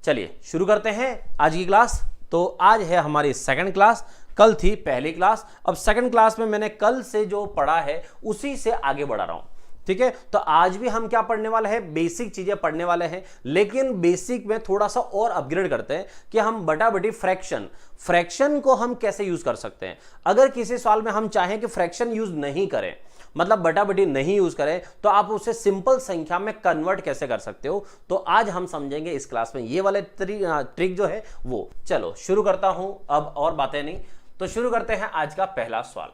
चलिए शुरू करते हैं आज की क्लास। तो आज है हमारी सेकंड क्लास, कल थी पहली क्लास। अब सेकंड क्लास में मैंने कल से जो पढ़ा है उसी से आगे बढ़ा रहा हूं, ठीक है। तो आज भी हम क्या पढ़ने वाले हैं, बेसिक चीजें पढ़ने वाले हैं, लेकिन बेसिक में थोड़ा सा और अपग्रेड करते हैं कि हम बटा बटी फ्रैक्शन को हम कैसे यूज कर सकते हैं। अगर किसी सवाल में हम चाहें कि फ्रैक्शन यूज नहीं करें, मतलब बटा बटी नहीं यूज करें, तो आप उसे सिंपल संख्या में कन्वर्ट कैसे कर सकते हो। तो आज हम समझेंगे इस क्लास में ये वाले ट्रिक जो है वो। चलो शुरू करता हूं, अब और बातें नहीं, तो शुरू करते हैं आज का पहला सवाल।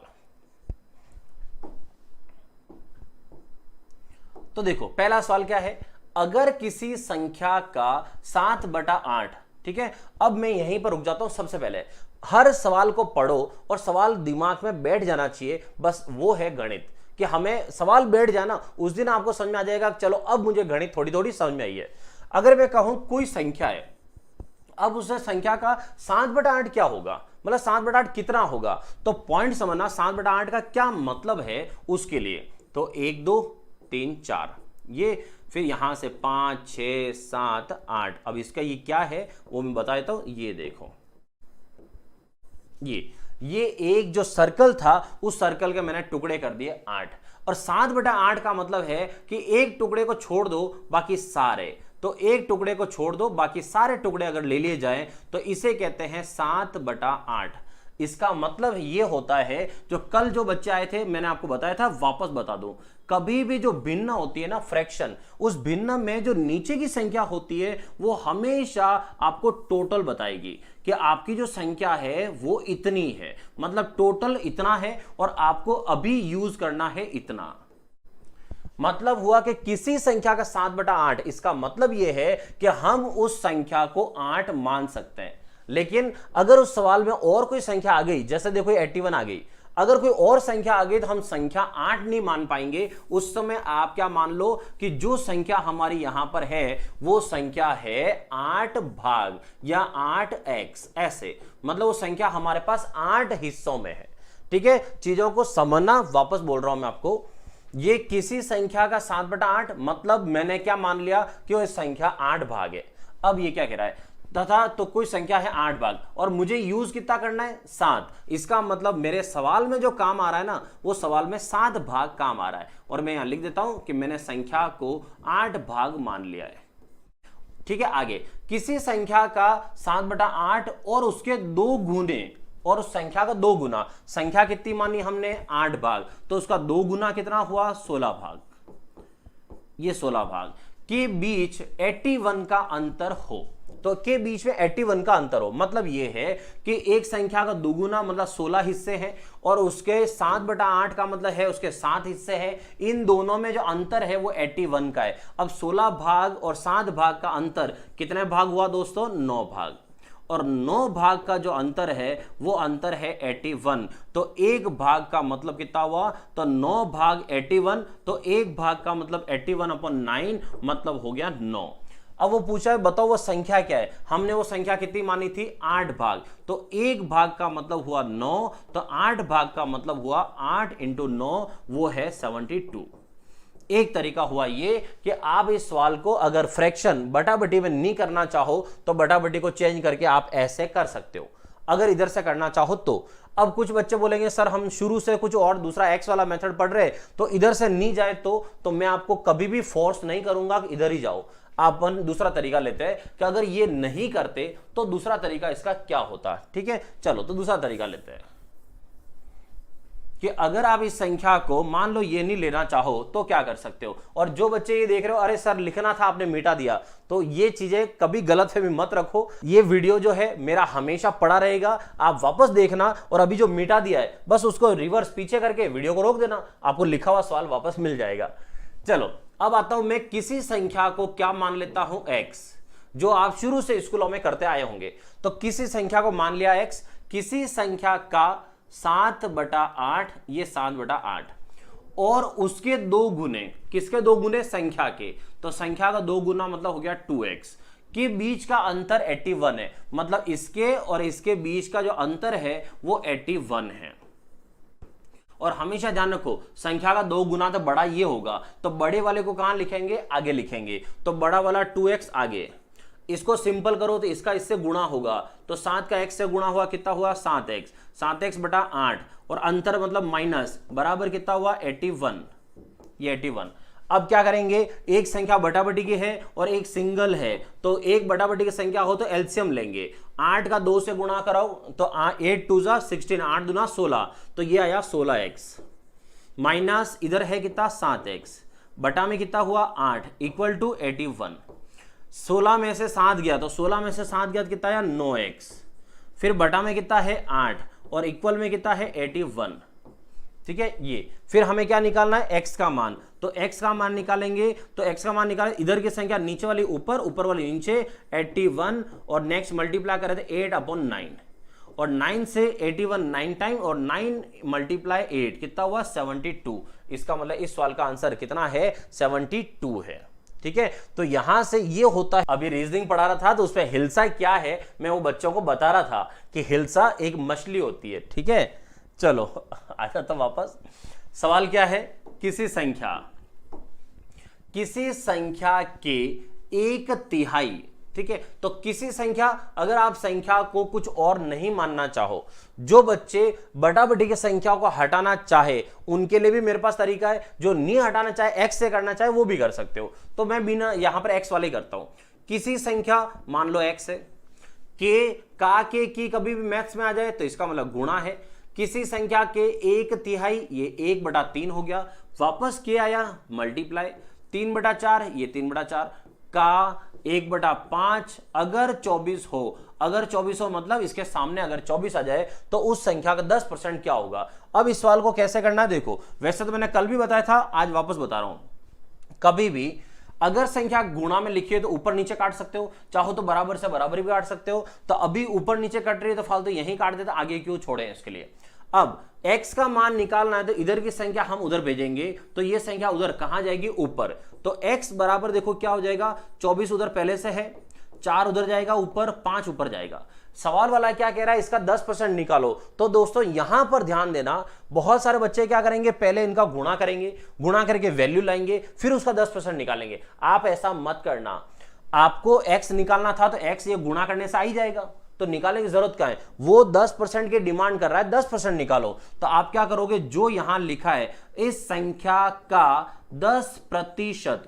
तो देखो पहला सवाल क्या है, अगर किसी संख्या का 7/8, ठीक है। अब मैं यहीं पर रुक जाता हूं। सबसे पहले हर सवाल को पढ़ो और सवाल दिमाग में बैठ जाना चाहिए, बस वो है गणित। कि हमें सवाल बैठ जाना, उस दिन आपको समझ में आ जाएगा चलो अब मुझे गणित थोड़ी थोड़ी समझ में आई है। अगर मैं कहूं कोई संख्या है, अब उस संख्या का 7/8 क्या होगा, मतलब 7/8 कितना होगा, तो पॉइंट समझना 7/8 का क्या मतलब है उसके लिए। तो 1 2 3 4 ये, फिर यहां से 5 6 7 8। अब इसका ये क्या है वो मैं बता देता हूं। ये देखो, ये एक जो सर्कल था उस सर्कल के मैंने टुकड़े कर दिए 8, और 7/8 का मतलब है कि एक टुकड़े को छोड़ दो बाकी सारे। तो एक टुकड़े को छोड़ दो बाकी सारे टुकड़े अगर ले लिए जाएं तो इसे कहते हैं 7/8। इसका मतलब ये होता है, जो कल जो बच्चे आए थे मैंने आपको बताया था, वापस बता दूं, कभी भी जो भिन्न होती है ना फ्रैक्शन, उस भिन्न में जो नीचे की संख्या होती है वो हमेशा आपको टोटल बताएगी कि आपकी जो संख्या है वो इतनी है, मतलब टोटल इतना है और आपको अभी यूज करना है इतना। मतलब हुआ कि किसी संख्या का 7/8, इसका मतलब यह है कि हम उस संख्या को 8 मान सकते हैं। लेकिन अगर उस सवाल में और कोई संख्या आ गई, जैसे देखो 81 आ गई, अगर कोई और संख्या आ गई तो हम संख्या 8 नहीं मान पाएंगे। उस समय आप क्या मान लो कि जो संख्या हमारी यहां पर है वो संख्या है 8 भाग या 8x, ऐसे, मतलब वो संख्या हमारे पास 8 हिस्सों में है, ठीक है। चीजों को समझना, वापस बोल रहा हूं मैं आपको, ये किसी संख्या का 7/8 मतलब मैंने क्या मान लिया कि वो संख्या 8 भाग है। अब ये क्या कह रहा है, तथा तो कोई संख्या है 8 भाग और मुझे यूज कितना करना है 7। इसका मतलब मेरे सवाल में जो काम आ रहा है ना, वो सवाल में 7 भाग काम आ रहा है, और मैं यहां लिख देता हूं कि मैंने संख्या को 8 भाग मान लिया है, ठीक है। आगे किसी संख्या का 7/8 और उसके 2 गुने, और उस संख्या का 2 गुना, संख्या कितनी मानी हमने 8 भाग, तो उसका 2 गुना कितना हुआ 16 भाग। ये 16 भाग के बीच 81 का अंतर हो, तो के बीच में 81 का अंतर हो, मतलब यह है कि एक संख्या का दुगुना मतलब 16 हिस्से हैं और उसके 7/8 का मतलब है उसके 7 हिस्से हैं। इन दोनों में जो अंतर है वो 81 का है। अब 16 भाग और 7 भाग का अंतर कितने भाग हुआ दोस्तों, 9 भाग, और 9 भाग का जो अंतर है वो अंतर है 81। तो एक भाग का मतलब कितना हुआ, तो 9 भाग 81, तो एक भाग का मतलब 81/9, मतलब हो गया 9। अब वो पूछा है बताओ वो संख्या क्या है, हमने वो संख्या कितनी मानी थी 8 भाग, तो एक भाग का मतलब हुआ 9, तो 8 भाग का मतलब हुआ 8 × 9, वो है 72। एक तरीका हुआ ये कि आप इस सवाल को अगर फ्रैक्शन बटा बटी में नहीं करना चाहो तो बटा बटी को चेंज करके आप ऐसे कर सकते हो, अगर इधर से करना चाहो तो। अब कुछ बच्चे बोलेंगे सर हम शुरू से कुछ और दूसरा एक्स वाला मेथड पढ़ रहे तो इधर से नहीं जाए तो मैं आपको कभी भी फोर्स नहीं करूंगा कि इधर ही जाओ। अपन दूसरा तरीका लेते हैं कि अगर ये नहीं करते तो दूसरा तरीका इसका क्या होता है, ठीक है। चलो तो दूसरा तरीका लेते हैं कि अगर आप इस संख्या को मान लो ये नहीं लेना चाहो तो क्या कर सकते हो। और जो बच्चे ये देख रहे हो अरे सर लिखना था आपने मिटा दिया, तो ये चीजें कभी गलतफहमी मत रखो। ये वीडियो जो है मेरा हमेशा पड़ा रहेगा, आप वापस देखना, और अभी जो मिटा दिया है बस उसको रिवर्स पीछे करके वीडियो को रोक देना, आपको लिखा हुआ सवाल वापस मिल जाएगा। चलो अब आता हूं, मैं किसी संख्या को क्या मान लेता हूं x, जो आप शुरू से स्कूलों में करते आए होंगे। तो किसी संख्या को मान लिया x, किसी संख्या का 7/8, ये 7/8, और उसके 2 गुने, किसके 2 गुने, संख्या के, तो संख्या का 2 गुना मतलब हो गया 2x, के बीच का अंतर 81 है, मतलब इसके और इसके बीच का जो अंतर है वो 81 है। और हमेशा ध्यान रखो संख्या का 2 गुना तो बड़ा ये होगा, तो बड़े वाले को कहां लिखेंगे, आगे लिखेंगे, तो बड़ा वाला 2x आगे, इसको सिंपल करो तो इसका इससे गुणा होगा, तो 7 का x से गुणा हुआ कितना हुआ 7x, 7x बटा 8 और अंतर मतलब माइनस बराबर कितना हुआ 81, ये 81। अब क्या करेंगे, एक संख्या बटाबटी की है और एक सिंगल है, तो एक बटाबटी की संख्या हो तो एलसीएम लेंगे। 8 का 2 से गुणा कराओ तो 8 2 जा 16, 8 दूना 16, तो ये आया 16x माइनस इधर है कितना 7x बटा में कितना हुआ 8 इक्वल टू 81। 16 में से 7 गया तो 16 में से 7 गया तो कितना आया 9x, फिर बटा में कितना है 8 और इक्वल में कितना है 81। ठीक है, ये फिर हमें क्या निकालना है x का मान, तो x का मान निकालेंगे, तो x का मान निकालें, इधर की संख्या नीचे वाली ऊपर, ऊपर वाली नीचे 81 और नेक्स्ट मल्टीप्लाई करें तो 8/9 और 9 से 81 9 टाइम और 9 मल्टीप्लाई 8 कितना हुआ 72। इसका मतलब इस सवाल का आंसर कितना है 72 है। ठीक है, तो यहां से ये होता है। अभी रीजनिंग पढ़ा रहा था तो उसमें हिल्सा क्या है मैं वो बच्चों को बता रहा था कि हिल्सा एक मछली होती है। ठीक है, चलो आया तो वापस सवाल क्या है, किसी संख्या के 1/3। ठीक है, तो किसी संख्या, अगर आप संख्या को कुछ और नहीं मानना चाहो, जो बच्चे बटाबटी की संख्या को हटाना चाहे उनके लिए भी मेरे पास तरीका है, जो नहीं हटाना चाहे x से करना चाहे वो भी कर सकते हो। तो मैं बिना यहां पर x वाले करता हूं। किसी संख्या मान लो x है, के की कभी भी मैथ्स में आ जाए तो इसका मतलब गुणा है। किसी संख्या के 1/3 ये 1/3 हो गया, वापस के आया मल्टीप्लाई, 3/4 ये 3/4 का 1/5 अगर 24 हो, अगर 24 हो मतलब इसके सामने अगर 24 आ जाए तो उस संख्या का 10% क्या होगा। अब इस सवाल को कैसे करना है देखो, वैसे तो मैंने कल भी बताया था, आज वापस बता रहा हूं। कभी भी अगर संख्या गुणा में लिखी है तो ऊपर नीचे काट सकते हो, चाहो तो बराबर से बराबर भी काट सकते हो। तो अभी ऊपर नीचे कट रही है तो फालतू यहीं काट देते, आगे क्यों छोड़े इसके लिए। अब x का मान निकालना है तो इधर की संख्या हम उधर भेजेंगे, तो ये संख्या उधर कहां जाएगी ऊपर, तो x बराबर देखो क्या हो जाएगा 24 उधर पहले से है, 4 उधर जाएगा ऊपर, 5 ऊपर जाएगा। सवाल वाला क्या कह रहा है इसका 10% निकालो। तो दोस्तों यहां पर ध्यान देना, बहुत सारे बच्चे क्या करेंगे पहले इनका गुणा करेंगे, गुणा करके वैल्यू लाएंगे फिर उसका 10% निकालेंगे। आप ऐसा मत करना, आपको x निकालना था तो x ये गुणा करने से आ ही जाएगा, तो निकालने की जरूरत क्या है, वो 10% की डिमांड कर रहा है 10% निकालो। तो आप क्या करोगे, जो यहां लिखा है इस संख्या का 10%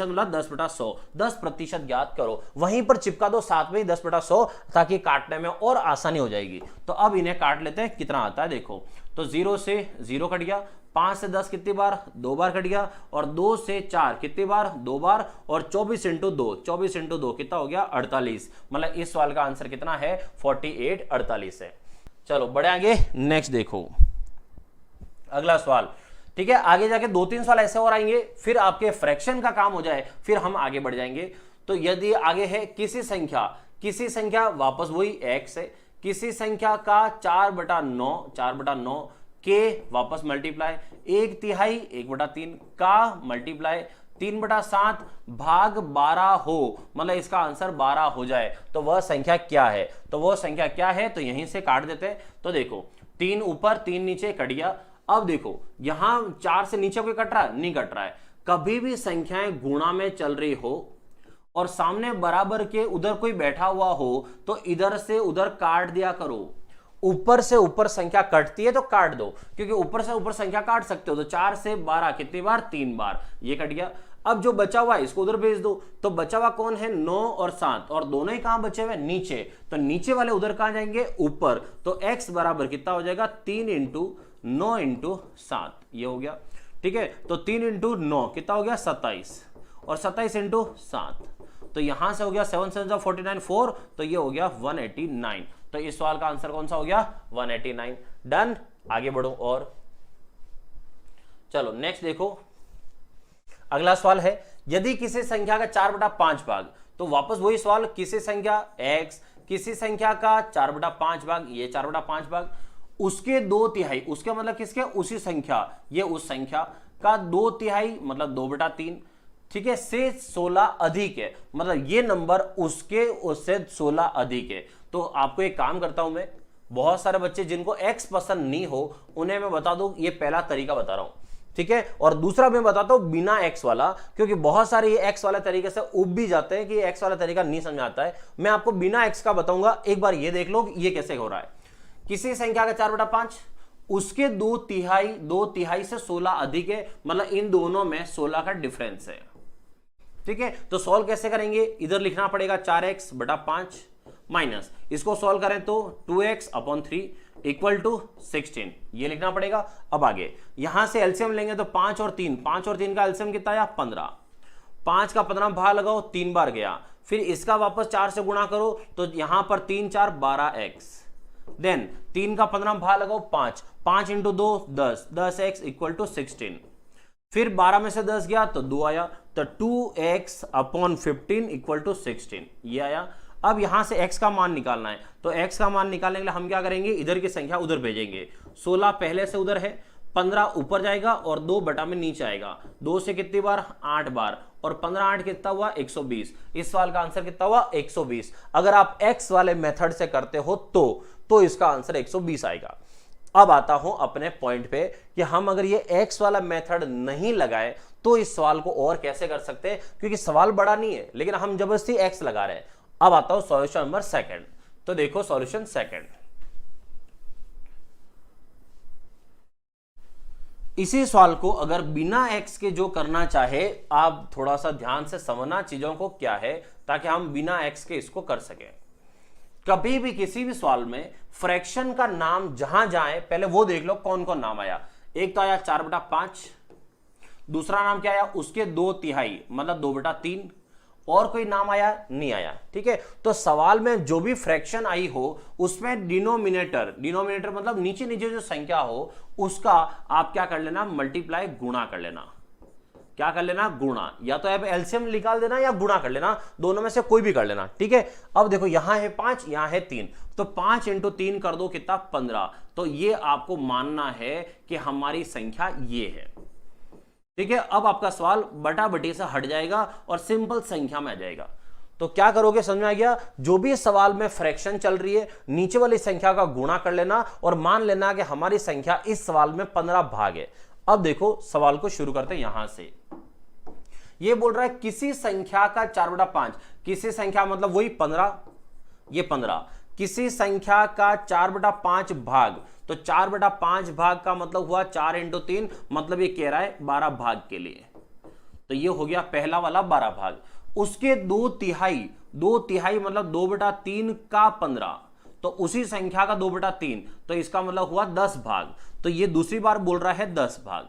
मतलब 10/100, 10% ज्ञात करो, वहीं पर चिपका दो साथ में ही 10/100 ताकि काटने में और आसानी हो जाएगी। तो अब इन्हें काट लेते हैं, कितना आता है देखो, तो 0 से 0 कट गया, 5 से 10 कितनी बार 2 बार कट गया, और 2 से 4 कितनी बार 2 बार, और 24 × 2 कितना हो गया 48। मतलब इस सवाल का आंसर कितना है 48 48 है। चलो बढ़े आगे, नेक्स्ट देखो अगला सवाल। ठीक है, आगे जाके 2-3 सवाल ऐसे और आएंगे, फिर आपके फ्रैक्शन का काम हो जाए, फिर हम आगे बढ़ जाएंगे। तो यदि आगे है किसी संख्या वापस वही x है, किसी संख्या का 4/9 के वापस मल्टीप्लाई, 1/3 1/3 का मल्टीप्लाई, 3/7 भाग 12 हो, मतलब इसका आंसर 12 हो जाए तो वह संख्या क्या है। तो वह संख्या क्या है, तो यहीं से काट देते हैं। तो देखो 3 ऊपर 3 नीचे कट गया। अब देखो यहां 4 से नीचे कोई कट रहा है, नहीं कट रहा है। कभी भी संख्याएं गुणा में चल रही हो और सामने बराबर के उधर कोई बैठा हुआ हो तो इधर से उधर काट दिया करो। ऊपर से ऊपर संख्या कटती है तो काट दो, क्योंकि ऊपर से ऊपर संख्या काट सकते हो। तो 4 से 12 कितनी बार 3 बार, ये कट गया। अब जो बचा हुआ है इसको उधर भेज दो, तो बचा हुआ कौन है 9 और 7, और दोनों ही कहां बचे हुए नीचे, तो नीचे वाले उधर कहां जाएंगे ऊपर। तो x बराबर कितना हो जाएगा 3 × 9 × 7, ये हो गया। ठीक है, तो 3 × 9 कितना हो गया 27, और 27 × 7, तो यहां से हो गया 7 7 49 4, तो ये हो गया 189। तो इस सवाल का आंसर कौन सा हो गया 189। डन, आगे बढ़ो। और चलो नेक्स्ट देखो, अगला सवाल है यदि किसी संख्या का 4/5 भाग, तो वापस वही सवाल, किसी संख्या x, किसी संख्या का 4/5 भाग, ये 4/5 भाग, उसके 2/3, उसके मतलब किसके, उसी संख्या, ये उस संख्या का 2/3 मतलब 2/3, ठीक है, से 16 अधिक है, मतलब ये नंबर उससे 16 अधिक है। तो आपको एक काम करता हूं मैं, बहुत सारे बच्चे जिनको x पसंद नहीं हो उन्हें मैं बता दूं, ये पहला तरीका बता रहा हूं। ठीक है। और दूसरा मैं बताता हूं बिना एक्स वाला, क्योंकि बहुत सारे ये एक्स वाले तरीके से उब भी जाते हैं कि एक्स वाला तरीका नहीं समझ आता है। मैं आपको बिना एक्स का बताऊंगा, एक बार ये देख लो ये कैसे हो रहा है। किसी संख्या का 4/5 उसके 2/3 से 16 अधिक है, मतलब इन दोनों में 16 का डिफरेंस है, ठीक है। तो सॉल्व कैसे करेंगे, इधर लिखना पड़ेगा 4x/5 माइनस इसको सॉल्व करें तो 2x/3 इक्वल टू 16, ये लिखना पड़ेगा। अब आगे यहां से एलसीएम लेंगे तो 5 और 3 का एलसीएम कितना आया 15, 5 का 15 भाग लगाओ 3 बार गया, फिर इसका वापस 4 से गुणा करो तो यहां पर 3 4 12x, देन 3 का 15 भाग लगाओ 5, 5 इंटू 2 10, 10x इक्वल टू 16, फिर 12 में से 10 गया तो 2 आया, तो 2x/15 इक्वल टू 16 ये आया। अब यहां से x का मान निकालना है, तो x का मान निकालने के लिए हम क्या करेंगे, इधर की संख्या उधर भेजेंगे। 16 पहले से उधर है, 15 ऊपर जाएगा और 2 बटा में नीचे आएगा। 2 से कितनी बार 8 बार, और 15 8 कितना हुआ 120। इस सवाल का आंसर कितना हुआ 120। अगर आप x वाले मेथड से करते हो तो इसका आंसर 120 आएगा। अब आता हूं अपने पॉइंट पे कि हम अगर ये x वाला मेथड नहीं लगाए तो इस सवाल को और कैसे कर सकते हैं, क्योंकि सवाल बड़ा नहीं है लेकिन हम जबरदस्ती x लगा रहे हैं। अब आता हूं सॉल्यूशन नंबर सेकंड। तो देखो सॉल्यूशन सेकंड, इसी सवाल को अगर बिना x के जो करना चाहे, आप थोड़ा सा ध्यान से समझना चीजों को क्या है, ताकि हम बिना x के इसको कर सकें। कभी भी किसी भी सवाल में फ्रैक्शन का नाम जहां जाए पहले वो देख लो कौन कौन नाम आया। एक तो आया 4/5, दूसरा नाम क्या आया उसके 2/3 मतलब 2/3, और कोई नाम आया नहीं आया, ठीक है। तो सवाल में जो भी फ्रैक्शन आई हो उसमें डिनोमिनेटर मतलब नीचे नीचे जो संख्या हो उसका आप क्या कर लेना, मल्टीप्लाई गुणा कर लेना। क्या कर लेना, गुणा, या तो आप एलसीएम निकाल देना या गुणा कर लेना, दोनों में से कोई भी कर लेना, ठीक है। अब देखो यहां है 5, यहां है 3, तो 5 इंटू 3 कर दो कितना 15, तो ये आपको मानना है कि हमारी संख्या ये है, ठीक है। अब आपका सवाल बटा बटी से हट जाएगा और सिंपल संख्या में आ जाएगा। तो क्या करोगे, समझ में आ गया। जो भी सवाल में फ्रैक्शन चल रही है नीचे वाली संख्या का गुणा कर लेना और मान लेना कि हमारी संख्या इस सवाल में 15 भाग है। अब देखो सवाल को शुरू करते हैं यहां से। ये बोल रहा है किसी संख्या का 4/5, किसी संख्या मतलब वही 15, ये 15, किसी संख्या का 4/5 भाग, तो 4/5 भाग का मतलब हुआ 4 इंटू 3, मतलब ये कह रहा है 12 भाग के लिए, तो ये हो गया पहला वाला 12 भाग। उसके 2/3 मतलब 2/3 का 15, तो उसी संख्या का 2/3, तो इसका मतलब हुआ 10 भाग, तो ये दूसरी बार बोल रहा है 10 भाग।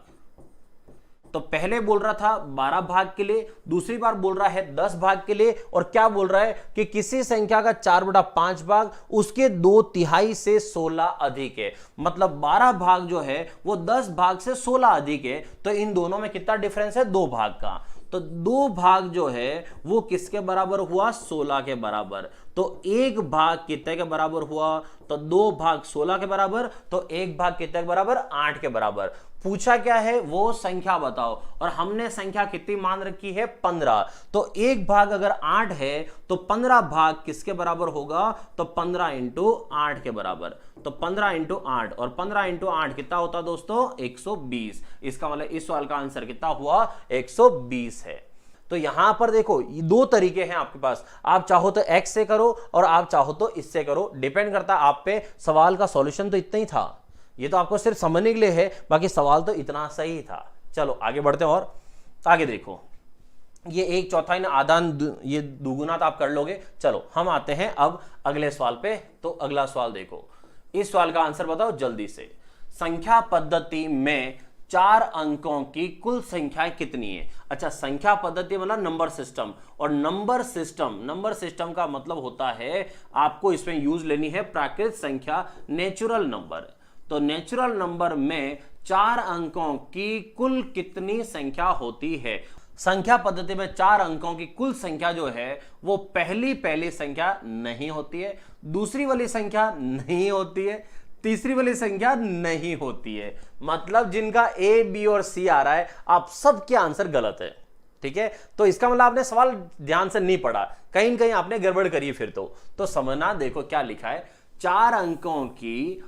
तो पहले बोल रहा था 12 भाग के लिए, दूसरी बार बोल रहा है 10 भाग के लिए, और क्या बोल रहा है कि किसी संख्या का 4/5 भाग उसके 2/3 से 16 अधिक है, मतलब 12 भाग जो है वो 10 भाग से 16 अधिक है। तो इन दोनों में कितना डिफरेंस है, 2 भाग का, तो 2 भाग जो है वो किसके बराबर हुआ, 16 के बराबर। तो 1 भाग कितने के बराबर हुआ, तो 2 भाग 16 के बराबर, तो 1 भाग कितने के बराबर, 8 के बराबर। पूछा क्या है, वो संख्या बताओ, और हमने संख्या कितनी मान रखी है, 15। तो 1 भाग अगर 8 है तो 15 भाग किसके बराबर होगा, तो 15 इंटू 8 के बराबर। तो 15 इंटू 8, और 15 इंटू 8 कितना होता दोस्तों, 120। इसका मतलब इस सवाल का आंसर कितना हुआ, 120 है। तो यहां पर देखो ये 2 तरीके हैं आपके पास, आप चाहो तो x से करो और आप चाहो तो इससे करो, डिपेंड करता है आप पे। सवाल का सॉल्यूशन तो इतना ही था, ये तो आपको सिर्फ समझने के लिए है, बाकी सवाल तो इतना सही था। चलो आगे बढ़ते हैं, और आगे देखो ये 1/4 ना आधा, ये दुगुना तो आप कर लोगे। चलो हम आते हैं अब अगले सवाल पे। तो अगला सवाल देखो, इस सवाल का आंसर बताओ जल्दी से। संख्या पद्धति में 4 अंकों की कुल संख्याएं कितनी है। अच्छा, संख्या पद्धति मतलब नंबर सिस्टम, और नंबर सिस्टम का मतलब होता है आपको इसमें यूज लेनी है प्राकृत संख्या, नेचुरल नंबर। तो नेचुरल नंबर में 4 अंकों की कुल कितनी संख्या होती है। संख्या पद्धति में 4 अंकों की कुल संख्या जो है वो पहली संख्या नहीं होती है, दूसरी वाली संख्या नहीं होती है, तीसरी वाली संख्या नहीं होती है। मतलब जिनका ए, बी और सी आ रहा है, आप सबके आंसर गलत है, ठीक है। तो इसका मतलब आपने सवाल ध्यान से नहीं पढ़ा, कहीं न कहीं आपने गड़बड़ करी फिर तो समझना। देखो क्या लिखा है, 4 अंकों की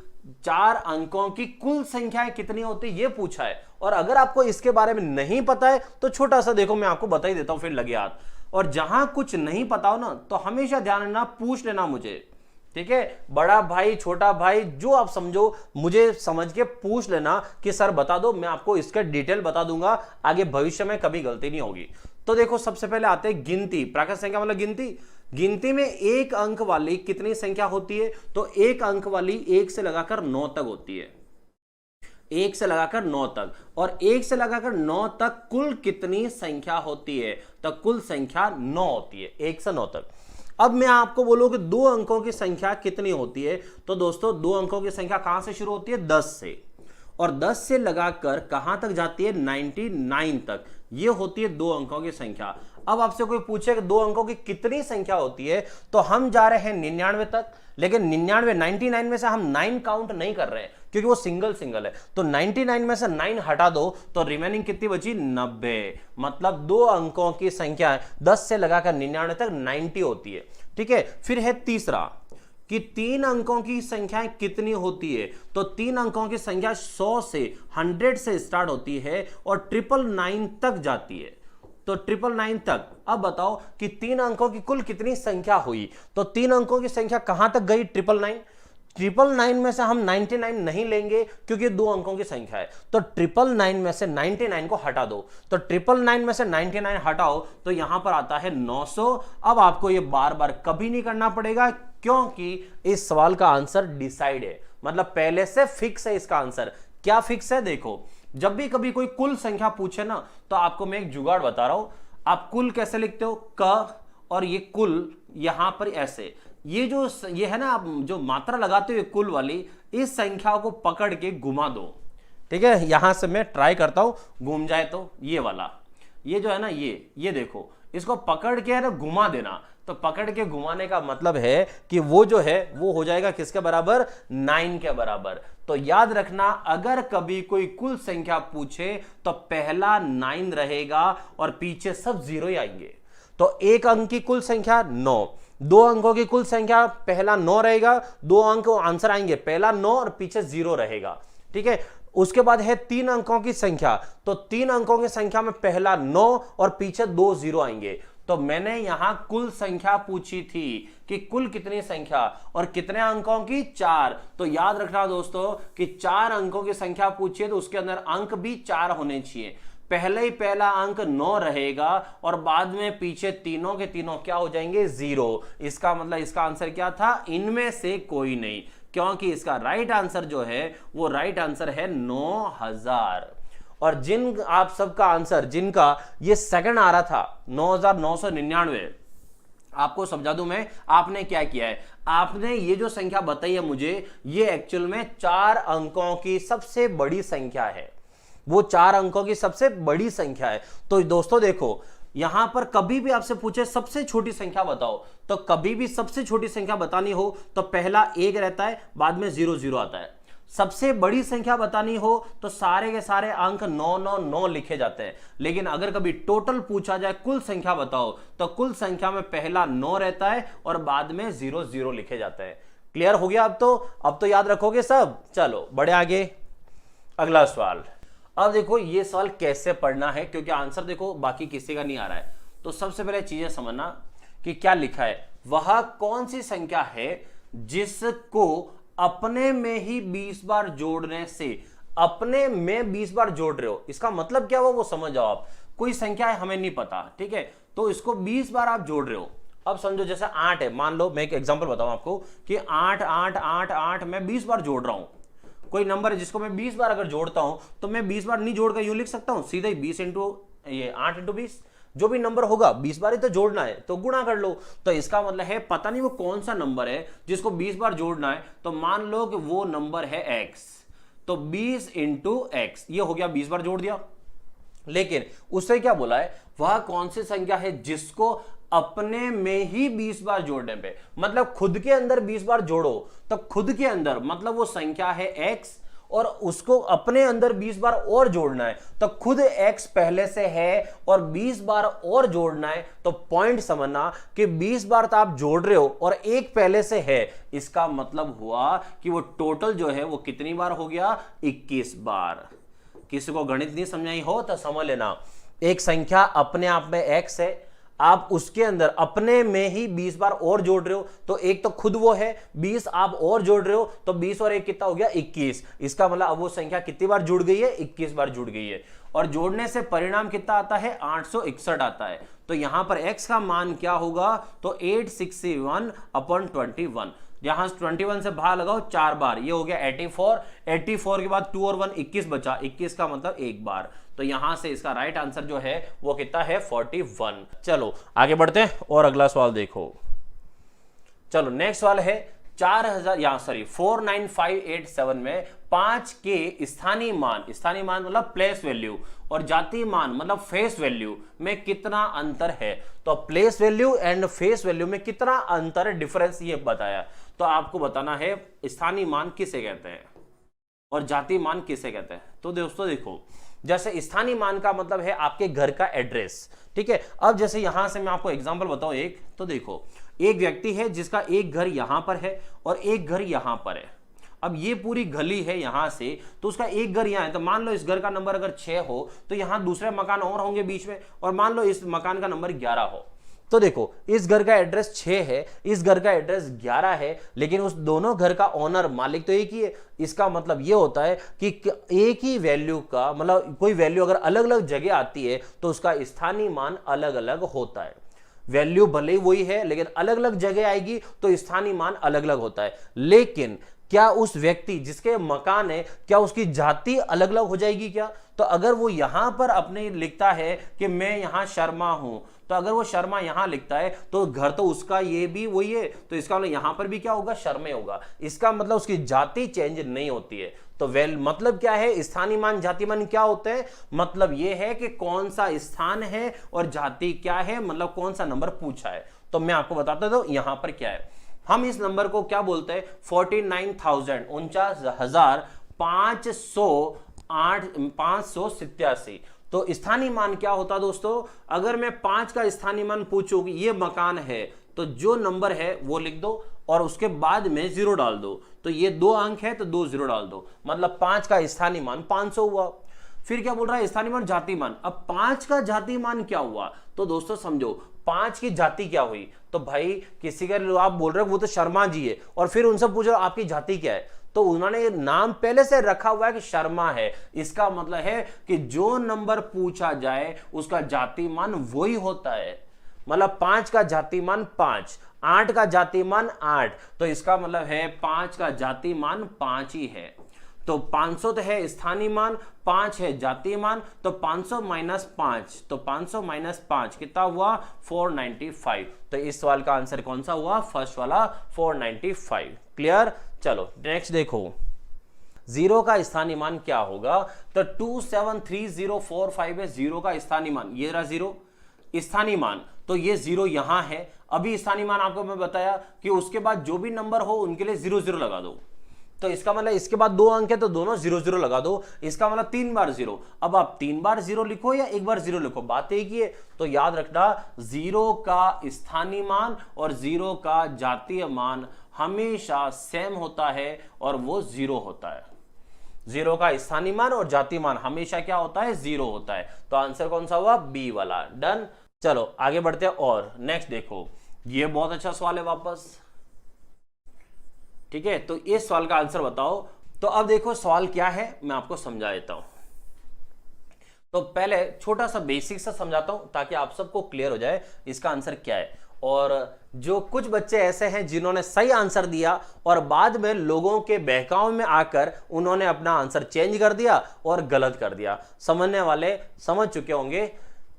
चार अंकों की कुल संख्याएं कितनी होती है ये पूछा है। और अगर आपको इसके बारे में नहीं पता है तो छोटा सा देखो मैं आपको बता ही देता हूं, फिर लगे हाथ। और जहां कुछ नहीं पता हो ना तो हमेशा ध्यान रखना, पूछ लेना मुझे, ठीक है। बड़ा भाई छोटा भाई जो आप समझो, मुझे समझ के पूछ लेना कि सर बता दो, मैं आपको इसका डिटेल बता दूंगा, आगे भविष्य में कभी गलती नहीं होगी। तो देखो सबसे पहले आते हैं गिनती। प्राकृत संख्या मतलब गिनती। गिनती में एक अंक वाली कितनी संख्या होती है? तो एक अंक वाली 1 से लगाकर 9 तक होती है, 1 से लगाकर 9 तक। और 1 से लगाकर 9 तक कुल कितनी संख्या होती है? तो कुल संख्या 9 होती है, 1 से 9 तक। अब मैं आपको बोलूं कि 2 अंकों की संख्या कितनी होती है, तो दोस्तों 2 अंकों की संख्या कहां से शुरू होती है? 10 से। और 10 से लगाकर कहां तक जाती है? 99 तक। ये होती है 2 अंकों की संख्या। अब आपसे कोई पूछे कि 2 अंकों की कितनी संख्या होती है, तो हम जा रहे हैं 99 तक। लेकिन 99 में से हम 9 काउंट नहीं कर रहे हैं क्योंकि वो सिंगल सिंगल है। तो 99 में से 9 हटा दो तो रिमेनिंग कितनी बची? 90। मतलब 2 अंकों की संख्या 10 से लगाकर 99 तक 90 होती है, ठीक है। फिर है तीसरा कि 3 अंकों की संख्या कितनी होती है? तो 3 अंकों की संख्या 100 से 100 से स्टार्ट होती है और 999 तक जाती है। तो 999 तक। अब बताओ कि 3 अंकों की कुल कितनी संख्या हुई? तो 3 अंकों की संख्या कहां तक गई? 999 में से हम 99 नहीं लेंगे क्योंकि 2 अंकों की संख्या है। तो 999 में से 99 को हटा दो। तो 999 में से 99 हटाओ तो यहां पर आता है 900। अब आपको ये बार बार कभी नहीं करना पड़ेगा क्योंकि इस सवाल का आंसर डिसाइड है, मतलब पहले से फिक्स है इसका आंसर। क्या फिक्स है? देखो, जब भी कभी कोई कुल संख्या पूछे ना तो आपको मैं एक जुगाड़ बता रहा हूं। आप कुल कैसे लिखते हो? क, और ये कुल यहां पर ऐसे, ये है ना, आप जो मात्रा लगाते हो कुल वाली, इस संख्या को पकड़ के घुमा दो, ठीक है। यहां से मैं ट्राई करता हूं, घूम जाए तो ये वाला, ये जो है ना, ये देखो, इसको पकड़ के है ना घुमा देना। तो पकड़ के घुमाने का मतलब है कि वो जो है वो हो जाएगा किसके बराबर? 9 के बराबर। तो याद रखना, अगर कभी कोई कुल संख्या पूछे तो पहला 9 रहेगा और पीछे सब 0 ही आएंगे। तो 1 अंक की कुल संख्या 9, 2 अंकों की कुल संख्या पहला 9 रहेगा, 2 अंक आंसर आएंगे, पहला 9 और पीछे 0 रहेगा, ठीक है। उसके बाद है 3 अंकों की संख्या। तो 3 अंकों की संख्या में पहला 9 और पीछे 2 0 आएंगे। तो मैंने यहां कुल संख्या पूछी थी कि कुल कितनी संख्या और कितने अंकों की? 4। तो याद रखना दोस्तों कि 4 अंकों की संख्या पूछिए तो उसके अंदर अंक भी 4 होने चाहिए। पहले ही पहला अंक 9 रहेगा और बाद में पीछे तीनों के तीनों क्या हो जाएंगे? 0। इसका मतलब इसका आंसर क्या था? इनमें से कोई नहीं, क्योंकि इसका राइट आंसर जो है वो राइट आंसर है 9000। और जिन आप सबका आंसर, जिनका ये सेकंड आ रहा था 9999, आपको समझा दूं मैं, आपने क्या किया है? आपने ये जो संख्या बताई है मुझे, ये एक्चुअल में 4 अंकों की सबसे बड़ी संख्या है। वो 4 अंकों की सबसे बड़ी संख्या है। तो दोस्तों देखो, यहां पर कभी भी आपसे पूछे सबसे छोटी संख्या बताओ, तो कभी भी सबसे छोटी संख्या बतानी हो तो पहला 1 रहता है, बाद में 0 0 आता है। सबसे बड़ी संख्या बतानी हो तो सारे के सारे अंक 999 लिखे जाते हैं। लेकिन अगर कभी टोटल पूछा जाए, कुल संख्या बताओ, तो कुल संख्या में पहला 9 रहता है और बाद में 0 0 लिखे जाते हैं। क्लियर हो गया? अब तो याद रखोगे सब। चलो बढ़े आगे, अगला सवाल। अब देखो ये सवाल कैसे पढ़ना है, क्योंकि आंसर देखो बाकी किसी का नहीं आ रहा है। तो सबसे पहले चीजें समझना कि क्या लिखा है। वह कौन सी संख्या है जिसको अपने में ही 20 बार जोड़ने से, अपने में 20 बार जोड़ रहे हो, इसका मतलब क्या वो समझ जाओ आप। कोई संख्या है, हमें नहीं पता, ठीक है, तो इसको 20 बार आप जोड़ रहे हो। अब समझो जैसे 8 है, मान लो मैं एक एग्जांपल बताऊं आपको कि 8 8 8 8 मैं 20 बार जोड़ रहा हूं। कोई नंबर है जिसको मैं 20 बार अगर जोड़ता हूं तो मैं 20 बार नहीं जोड़कर यूं लिख सकता हूं सीधा ही 20 इंटू ये 8 इंटू 20, जो भी नंबर होगा 20 बार ही तो जोड़ना है, तो गुणा कर लो। तो इसका मतलब है पता नहीं वो कौन सा नंबर है जिसको 20 बार जोड़ना है, तो मान लो कि वो नंबर है x, तो 20 इंटू x, ये हो गया 20 बार जोड़ दिया। लेकिन उससे क्या बोला है, वह कौन सी संख्या है जिसको अपने में ही 20 बार जोड़ने पे, मतलब खुद के अंदर 20 बार जोड़ो, तो खुद के अंदर मतलब वो संख्या है x और उसको अपने अंदर 20 बार और जोड़ना है, तो खुद x पहले से है और 20 बार और जोड़ना है, तो पॉइंट समझना कि 20 बार तो आप जोड़ रहे हो और एक पहले से है, इसका मतलब हुआ कि वो टोटल जो है वो कितनी बार हो गया, 21 बार। किसी को गणित नहीं समझाई हो तो समझ लेना, एक संख्या अपने आप में x है, आप उसके अंदर अपने में ही 20 बार और जोड़ रहे हो, तो एक तो खुद वो है, 20 आप और जोड़ रहे हो, तो 20 और एक कितना हो गया, 21। इसका मतलब अब वो संख्या कितनी बार जुड़ गई है, 21 बार जुड़ गई है। और जोड़ने से परिणाम कितना आता है, 861 आता है। तो यहां पर x का मान क्या होगा, तो 861/21। यहां 21 से भाग लगाओ 4 बार, ये हो गया 84। 84 के बाद 2 और 1 21 बचा, 21 का मतलब एक बार। तो यहां से इसका राइट आंसर जो है वो कितना है, 41। चलो आगे बढ़ते हैं और अगला सवाल देखो। चलो नेक्स्ट सवाल है 49587 में 5 के स्थानीय मान मतलब प्लेस वैल्यू, और जातीय मान मतलब फेस वैल्यू में कितना अंतर है। तो place value and face value में कितना अंतर है, डिफरेंस ये बताया। तो आपको बताना है स्थानीय मान किसे कहते हैं और जातीय मान किसे कहते हैं। तो दोस्तों देखो, जैसे स्थानीय मान का मतलब है आपके घर का एड्रेस, ठीक है। अब जैसे यहां से मैं आपको एग्जांपल बताऊं एक, तो देखो एक व्यक्ति है जिसका एक घर यहां पर है और एक घर यहां पर है। अब ये पूरी गली है यहां से, तो उसका एक घर यहां है, तो मान लो इस घर का नंबर अगर 6 हो तो यहां दूसरे मकान और होंगे बीच में, और मान लो इस मकान का नंबर 11 हो। तो देखो इस घर का एड्रेस 6 है, इस घर का एड्रेस 11 है, लेकिन उस दोनों घर का ओनर मालिक तो एक ही है। इसका मतलब ये होता है कि एक ही वैल्यू का मतलब कोई वैल्यू अगर अलग अलग जगह आती है तो उसका स्थानीय मान अलग अलग होता है। वैल्यू भले ही वही है लेकिन अलग अलग जगह आएगी तो स्थानीय मान अलग अलग होता है। लेकिन क्या उस व्यक्ति जिसके मकान है, क्या उसकी जाति अलग अलग हो जाएगी क्या? तो अगर वो यहां पर अपने लिखता है कि मैं यहां शर्मा हूं, तो अगर वो शर्मा यहां लिखता है तो घर तो उसका ये भी वही है, तो इसका मतलब यहां पर भी क्या होगा, शर्मे होगा। इसका मतलब उसकी जाति चेंज नहीं होती है। तो मतलब क्या है, स्थानीय मान जाति मान क्या होते हैं, मतलब ये है कि कौन सा स्थान है और जाति क्या है, मतलब कौन सा नंबर पूछा है। तो मैं आपको बताता हूं यहां पर क्या है। हम इस नंबर को क्या बोलते हैं, 49,587। तो स्थानीय मान क्या होता है दोस्तों, अगर मैं 5 का स्थानीय मान पूछूं कि ये मकान है, तो जो नंबर है वो लिख दो और उसके बाद में 0 डाल दो। तो ये 2 अंक है तो 2 0 डाल दो, मतलब 5 का स्थानीय मान 500 हुआ। फिर क्या बोल रहा है, स्थानीय मान जाति मान। अब 5 का जाति मान क्या हुआ, तो दोस्तों समझो 5 की जाति क्या हुई। तो भाई किसी का आप बोल रहे हो वो तो शर्मा जी है, और फिर उनसे पूछो आपकी जाति क्या है, तो उन्होंने नाम पहले से रखा हुआ है कि शर्मा है। इसका मतलब है कि जो नंबर पूछा जाए उसका जाति मान वही होता है। मतलब 5 का जाति मान 5, 8 का जाति मान 8, तो इसका मतलब है 5 का जाति मान 5 ही है। तो 500 तो है स्थानीय मान, 5 है जातीय मान, तो 500 माइनस 5, तो 500 माइनस 5 कितना हुआ, 495। तो इस सवाल का आंसर कौन सा हुआ, फर्स्ट वाला 495। क्लियर। चलो नेक्स्ट देखो, 0 का स्थानीय मान क्या होगा। तो 273045 है 0 का स्थानीय मान, ये रहा 0 स्थानीय मान, तो ये 0 यहां है। अभी स्थानीय मान आपको मैं बताया कि उसके बाद जो भी नंबर हो उनके लिए 0 0 लगा दो। तो इसका मतलब इसके बाद 2 अंक है तो दोनों 0 0 लगा दो। इसका मतलब 3 बार 0। अब आप 3 बार 0 लिखो या 1 बार 0 लिखो, बात एक ही है। तो याद रखना 0 का स्थानीय मान और 0 का जातीय मान हमेशा सेम होता है और वो 0 होता है। 0 का स्थानीय मान और जातीय मान हमेशा क्या होता है, 0 होता है। तो आंसर कौन सा हुआ, बी वाला। डन। चलो आगे बढ़ते हैं और नेक्स्ट देखो, ये बहुत अच्छा सवाल है वापस, ठीक है। तो इस सवाल का आंसर बताओ। तो अब देखो सवाल क्या है, मैं आपको समझा देता हूं। तो पहले छोटा सा बेसिक सा समझाता हूं ताकि आप सबको क्लियर हो जाए इसका आंसर क्या है। और जो कुछ बच्चे ऐसे हैं जिन्होंने सही आंसर दिया और बाद में लोगों के बहकाव में आकर उन्होंने अपना आंसर चेंज कर दिया और गलत कर दिया, समझने वाले समझ चुके होंगे।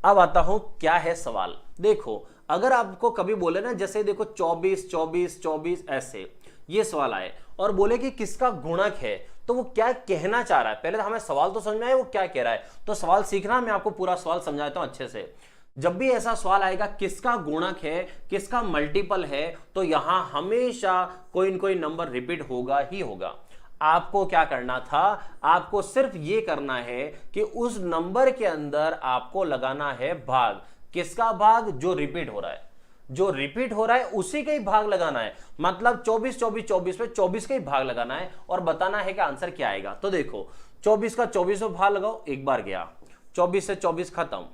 अब आता हूं क्या है सवाल। देखो अगर आपको कभी बोले ना, जैसे देखो 24 24 24 ऐसे ये सवाल आए और बोले कि किसका गुणक है, तो वो क्या कहना चाह रहा है। पहले तो हमें सवाल तो समझना है वो क्या कह रहा है। तो सवाल सीखना, मैं आपको पूरा सवाल समझाता हूं अच्छे से। जब भी ऐसा सवाल आएगा किसका गुणक है, किसका मल्टीपल है, तो यहां हमेशा कोई न कोई नंबर रिपीट होगा ही होगा। आपको क्या करना था, आपको सिर्फ ये करना है कि उस नंबर के अंदर आपको लगाना है भाग। किसका भाग? जो रिपीट हो रहा है, जो रिपीट हो रहा है उसी का ही भाग लगाना है। मतलब 24 24 24 पे 24 का ही भाग लगाना है और बताना है कि आंसर क्या आएगा। तो देखो 24 का 24 में भाग लगाओ, एक बार गया, 24 से 24 खत्म,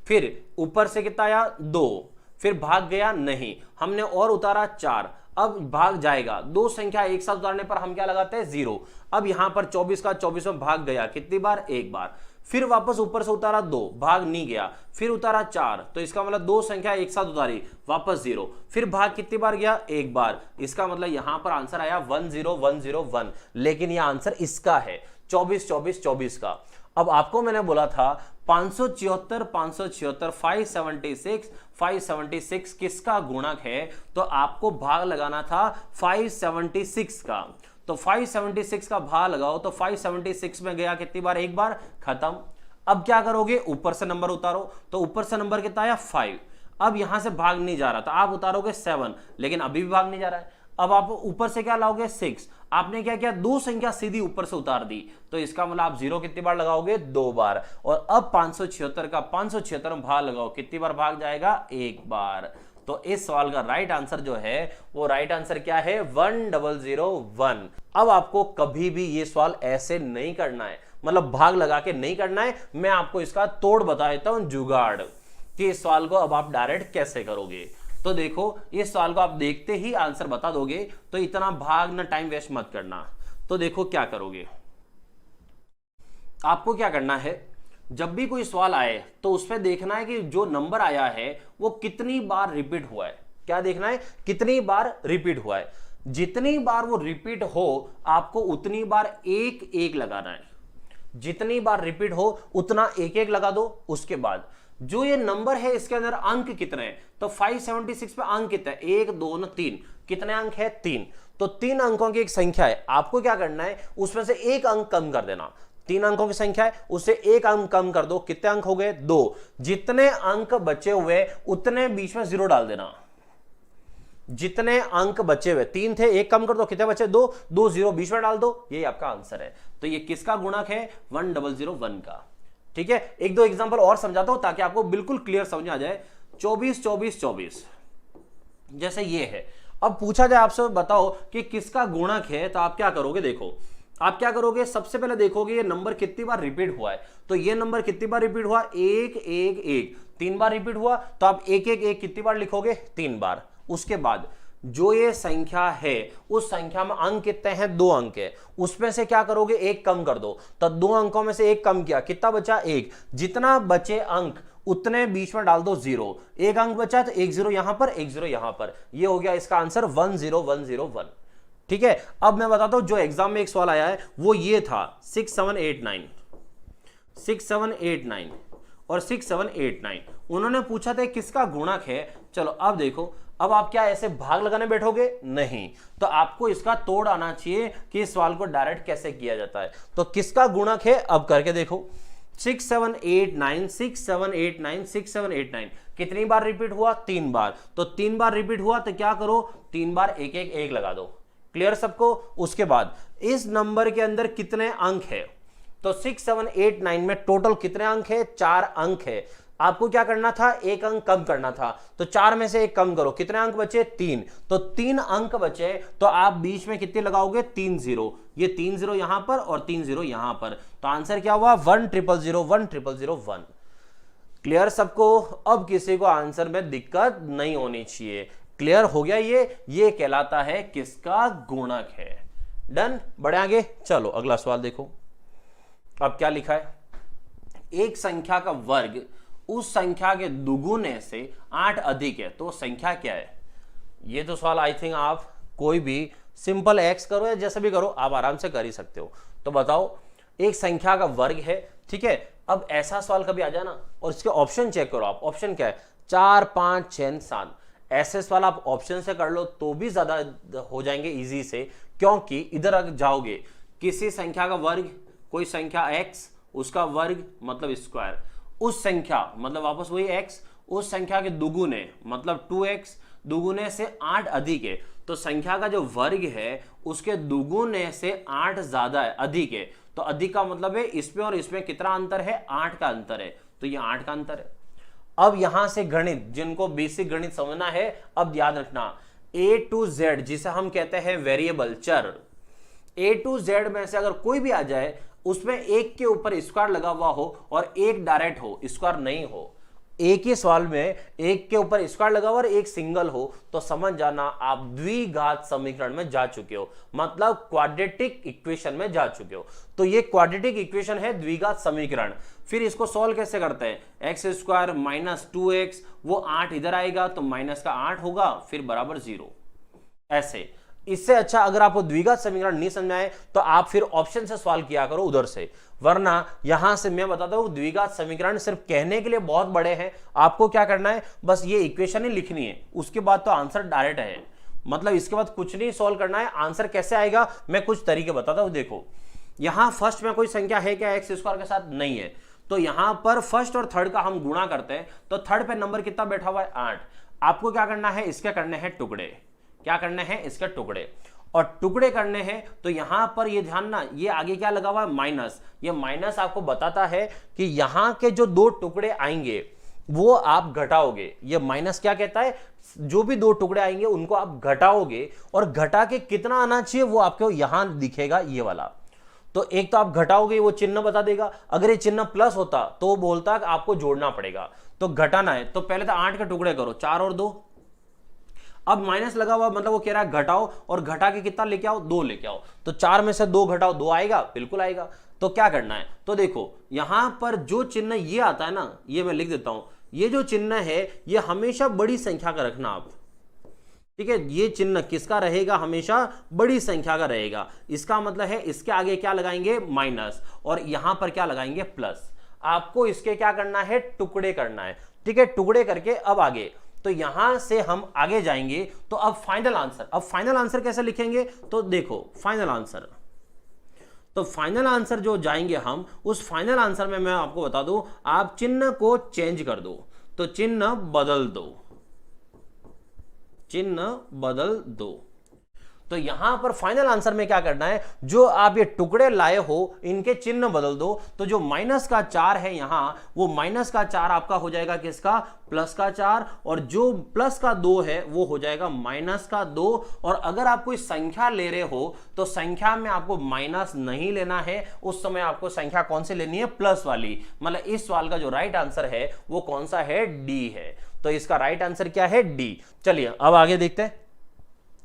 फिर ऊपर से कितना आया 2, फिर भाग गया नहीं, हमने और उतारा 4, अब भाग जाएगा। दो संख्या एक साथ उतारने पर हम क्या लगाते हैं? 0। अब यहां पर 24 का 24 में भाग गया कितनी बार? एक बार, फिर वापस ऊपर से उतारा 2, भाग नहीं गया, फिर उतारा 4, तो इसका मतलब दो संख्या एक साथ उतारी, वापस 0, फिर भाग कितनी बार गया? एक बार, इसका मतलब यहां पर आंसर आया 10101, लेकिन यह आंसर इसका है 24 24 24 का। अब आपको मैंने बोला था 576 576 576 576 किसका गुणक है, तो आपको भाग लगाना था 576 का। तो 576 का भाग लगाओ, तो 576 में गया कितनी बार? एक बार, खत्म। अब क्या करोगे? ऊपर से नंबर उतारो, तो ऊपर से नंबर कितना आया? 5। अब यहां से भाग नहीं जा रहा था, आप उतारोगे 7, लेकिन अभी भी भाग नहीं जा रहा है। अब आप ऊपर से क्या लाओगे? 6। आपने क्या किया? दो संख्या सीधी ऊपर से उतार दी, तो इसका मतलब आप 0 कितनी बार लगाओगे? 2 बार। और अब 576 का 576 में भाग लगाओ, कितनी बार भाग जाएगा? एक बार। तो इस सवाल का राइट आंसर जो है वो राइट आंसर क्या है? 1001। अब आपको कभी भी ये सवाल ऐसे नहीं करना है, मतलब भाग लगा के नहीं करना है। मैं आपको इसका तोड़ बता देता हूं, जुगाड़, कि इस सवाल को अब आप डायरेक्ट कैसे करोगे। तो देखो इस सवाल को आप देखते ही आंसर बता दोगे, तो इतना भाग ना टाइम वेस्ट मत करना। तो देखो क्या करोगे, आपको क्या करना है, जब भी कोई सवाल आए तो उसमें देखना है कि जो नंबर आया है वो कितनी बार रिपीट हुआ है। क्या देखना है? कितनी बार रिपीट हुआ है। जितनी बार वो रिपीट हो आपको उतनी बार एक एक लगाना है। जितनी बार रिपीट हो उतना एक एक लगा दो। उसके बाद जो ये नंबर है इसके अंदर अंक कितने हैं, तो 576 पे अंक कितने हैं? 1 2 3। कितने अंक है? 3। तो 3 अंकों की एक संख्या है, आपको क्या करना है? उसमें से एक अंक कम कर देना। 3 अंकों की संख्या है, उससे एक अंक कम कर दो। कितने अंक हो गए? 2। जितने अंक बचे हुए उतने बीच में 0 डाल देना। जितने अंक बचे हुए, 3 थे, एक कम कर दो, कितने बचे? 2। 2 0 बीच में डाल दो, यही आपका आंसर है। तो ये किसका गुणक है? 1001 का। ठीक है, एक दो एग्जांपल और समझाता हूं ताकि आपको बिल्कुल क्लियर समझ आ जाए। 24 24 24 जैसे ये है। अब पूछा जाए आपसे, बताओ कि किसका गुणक है, तो आप क्या करोगे? देखो आप क्या करोगे, सबसे पहले देखोगे ये नंबर कितनी बार रिपीट हुआ है। तो ये नंबर कितनी बार रिपीट हुआ? 1 1 1। 3 बार रिपीट हुआ, तो आप 1 1 1 कितनी बार लिखोगे? 3 बार। उसके बाद जो ये संख्या है उस संख्या में अंक कितने हैं? 2 अंक है, उसमें से क्या करोगे? एक कम कर दो। तो 2 अंकों में से एक कम किया, कितना बचा? 1। जितना बचे अंक उतने बीच में डाल दो 0। एक अंक बचा तो एक 0 यहां पर, एक 0 यहां पर। ये हो गया इसका आंसर 10101। ठीक है, अब मैं बताता हूं जो एग्जाम में एक सवाल आया है वो ये था 6789 6789 और 6789। उन्होंने पूछा था किसका गुणक है। चलो अब देखो, अब आप क्या ऐसे भाग लगाने बैठोगे? नहीं, तो आपको इसका तोड़ आना चाहिए कि इस सवाल को डायरेक्ट कैसे किया जाता है। तो किसका गुणक है अब करके देखो। 6789 6789 6789 कितनी बार रिपीट हुआ? 3 बार। तो 3 बार रिपीट हुआ तो क्या करो? 3 बार एक एक एक लगा दो। क्लियर सबको? उसके बाद इस नंबर के अंदर कितने अंक है? तो 6789 में टोटल कितने अंक है? 4 अंक है। आपको क्या करना था? एक अंक कम करना था, तो 4 में से एक कम करो। कितने अंक बचे? 3। तो 3 अंक बचे, तो आप बीच में कितने लगाओगे? 3 0। ये 3 0 यहां पर और 3 0 यहां पर, तो आंसर क्या हुआ? 100001 क्लियर सबको? अब किसी को आंसर में दिक्कत नहीं होनी चाहिए। क्लियर हो गया? ये कहलाता है किसका गुणक है। डन? बढ़े आगे, चलो अगला सवाल देखो। अब क्या लिखा है? एक संख्या का वर्ग उस संख्या के दुगुने से 8 अधिक है, तो संख्या क्या है? ये तो सवाल आई थिंक आप कोई भी सिंपल एक्स करो या जैसे भी करो आप आराम से कर ही सकते हो। तो बताओ, एक संख्या का वर्ग है, ठीक है। अब ऐसा सवाल कभी आ जाए ना और इसके ऑप्शन चेक करो आप। ऑप्शन क्या है? 4 5 6 7। ऐसे सवाल आप ऑप्शन से कर लो तो भी ज्यादा हो जाएंगे इजी से, क्योंकि इधर अगर जाओगे किसी संख्या का वर्ग, कोई संख्या x, उसका वर्ग मतलब स्क्वायर, उस संख्या मतलब वापस वही x, उस संख्या के दुगुने मतलब 2x, दुगुने से 8 अधिक है, तो संख्या का जो वर्ग है उसके दुगुने से 8 ज्यादा है, अधिक है। तो अधिक का मतलब है इसमें और इसमें कितना अंतर है, 8 का अंतर है, तो ये 8 का अंतर है। अब यहां से गणित, जिनको बेसिक गणित समझना है, अब याद रखना A to Z, जिसे हम कहते हैं वेरिएबल, चर, A to Z में से अगर कोई भी आ जाए उसमें एक के ऊपर स्क्वायर लगा हुआ हो और एक डायरेक्ट हो, स्क्वायर नहीं हो, एक ही सवाल में एक के ऊपर स्क्वायर लगा हुआ और एक सिंगल हो, तो समझ जाना आप द्विघात समीकरण में जा चुके हो, मतलब क्वाड्रेटिक इक्वेशन में जा चुके हो। तो ये क्वाड्रेटिक इक्वेशन है, द्विघात समीकरण। फिर इसको सॉल्व कैसे करते हैं, एक्स स्क्वायर माइनस 2x, वो 8 इधर आएगा तो माइनस का 8 होगा, फिर बराबर 0, ऐसे। इससे अच्छा अगर आपको द्विघात समीकरण नहीं समझ आए तो आप फिर ऑप्शन से सवाल किया करो उधर से, वरना यहां से मैं बताता हूं द्विघात समीकरण सिर्फ कहने के लिए बहुत बड़े हैं। आपको क्या करना है, बस ये इक्वेशन ही लिखनी है, उसके बाद तो आंसर डायरेक्ट है, मतलब इसके बाद कुछ नहीं सॉल्व करना है। आंसर कैसे आएगा मैं कुछ तरीके बताता हूं। देखो यहां फर्स्ट में कोई संख्या है क्या एक्स स्क्वायर के साथ, नहीं है, तो यहां पर फर्स्ट और थर्ड का हम गुणा करते हैं, तो थर्ड पे नंबर कितना बैठा हुआ है, 8। आपको क्या करना है, इसके करने हैं टुकड़े, क्या करने हैं, इसके टुकड़े, और टुकड़े करने हैं। तो यहां पर ये ध्यान ना, ये आगे क्या लगा हुआ है, माइनस, ये माइनस आपको बताता है कि यहां के जो 2 टुकड़े आएंगे वो आप घटाओगे। ये माइनस क्या कहता है, जो भी 2 टुकड़े आएंगे उनको आप घटाओगे, और घटा के कितना आना चाहिए वो आपको यहां दिखेगा, ये वाला। तो एक तो आप घटाओगे, वो चिन्ह बता देगा, अगर ये चिन्ह प्लस होता तो वो बोलता कि आपको जोड़ना पड़ेगा, तो घटाना है, तो पहले तो 8 के टुकड़े करो, 4 और 2, अब माइनस लगा हुआ मतलब वो कह रहा है घटाओ, और घटा के कितना लेके आओ, 2 लेके आओ, तो 4 में से 2 घटाओ, 2 आएगा, बिल्कुल आएगा। तो क्या करना है, तो देखो यहां पर जो चिन्ह ये आता है ना, ये मैं लिख देता हूं, ये जो चिन्ह है ये हमेशा बड़ी संख्या का रखना आप, ठीक है। ये चिन्ह किसका रहेगा, हमेशा बड़ी संख्या का रहेगा। इसका मतलब है इसके आगे क्या लगाएंगे, माइनस, और यहां पर क्या लगाएंगे, प्लस। आपको इसके क्या करना है, टुकड़े करना है, ठीक है। टुकड़े करके अब आगे, तो यहां से हम आगे जाएंगे, तो अब फाइनल आंसर, अब फाइनल आंसर कैसे लिखेंगे, तो देखो फाइनल आंसर, तो फाइनल आंसर जो जाएंगे हम, उस फाइनल आंसर में मैं आपको बता दूं, आप चिन्ह को चेंज कर दो, तो चिन्ह बदल दो, चिन्ह बदल दो। तो यहां पर फाइनल आंसर में क्या करना है, जो आप ये टुकड़े लाए हो इनके चिन्ह बदल दो, तो जो माइनस का 4 है यहां, वो माइनस का 4 आपका हो जाएगा किसका, प्लस का 4, और जो प्लस का 2 है वो हो जाएगा माइनस का 2। और अगर आप कोई संख्या ले रहे हो तो संख्या में आपको माइनस नहीं लेना है, उस समय आपको संख्या कौन सी लेनी है, प्लस वाली। मतलब इस सवाल का जो राइट आंसर है वो कौन सा है, डी है। तो इसका राइट आंसर क्या है, डी। चलिए अब आगे देखते हैं,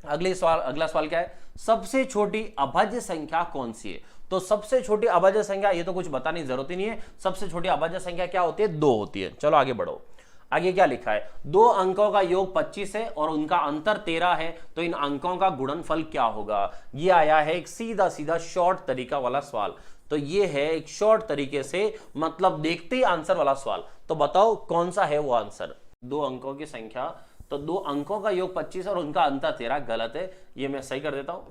अगला सवाल क्या है, सबसे छोटी अभाज्य संख्या कौन सी है। तो सबसे छोटी अभाज्य संख्या, ये तो कुछ बताने की जरूरत ही नहीं है, सबसे छोटी अभाज्य संख्या क्या होती है, 2 होती है। चलो आगे बढ़ो, आगे क्या लिखा है, 2 अंकों का योग 25 है और उनका अंतर 13 है, तो इन अंकों का गुणनफल क्या होगा। ये आया है एक सीधा सीधा शॉर्ट तरीका वाला सवाल। तो ये है एक शॉर्ट तरीके से, मतलब देखते ही आंसर वाला सवाल। तो बताओ कौन सा है वो आंसर, 2 अंकों की संख्या, तो 2 अंकों का योग 25 और उनका अंतर 13, गलत है, ये मैं सही कर देता हूं,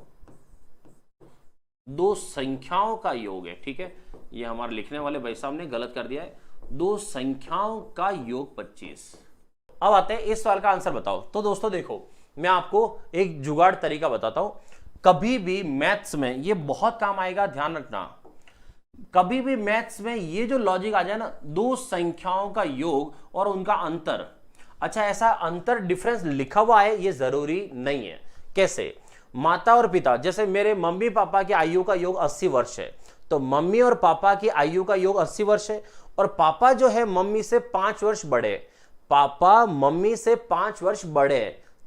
2 संख्याओं का योग है, ठीक है। ये हमारे लिखने वाले भाई साहब ने गलत कर दिया है, 2 संख्याओं का योग 25। अब आते हैं इस सवाल का आंसर बताओ। तो दोस्तों देखो, मैं आपको एक जुगाड़ तरीका बताता हूं, कभी भी मैथ्स में ये बहुत काम आएगा, ध्यान रखना। कभी भी मैथ्स में ये जो लॉजिक आ जाए ना, 2 संख्याओं का योग और उनका अंतर, अच्छा ऐसा अंतर डिफरेंस लिखा हुआ है ये जरूरी नहीं है। कैसे, माता और पिता, जैसे मेरे मम्मी पापा की आयु का योग 80 वर्ष है, तो मम्मी और पापा की आयु का योग 80 वर्ष है, और पापा जो है मम्मी से 5 वर्ष बड़े, पापा मम्मी से 5 वर्ष बड़े,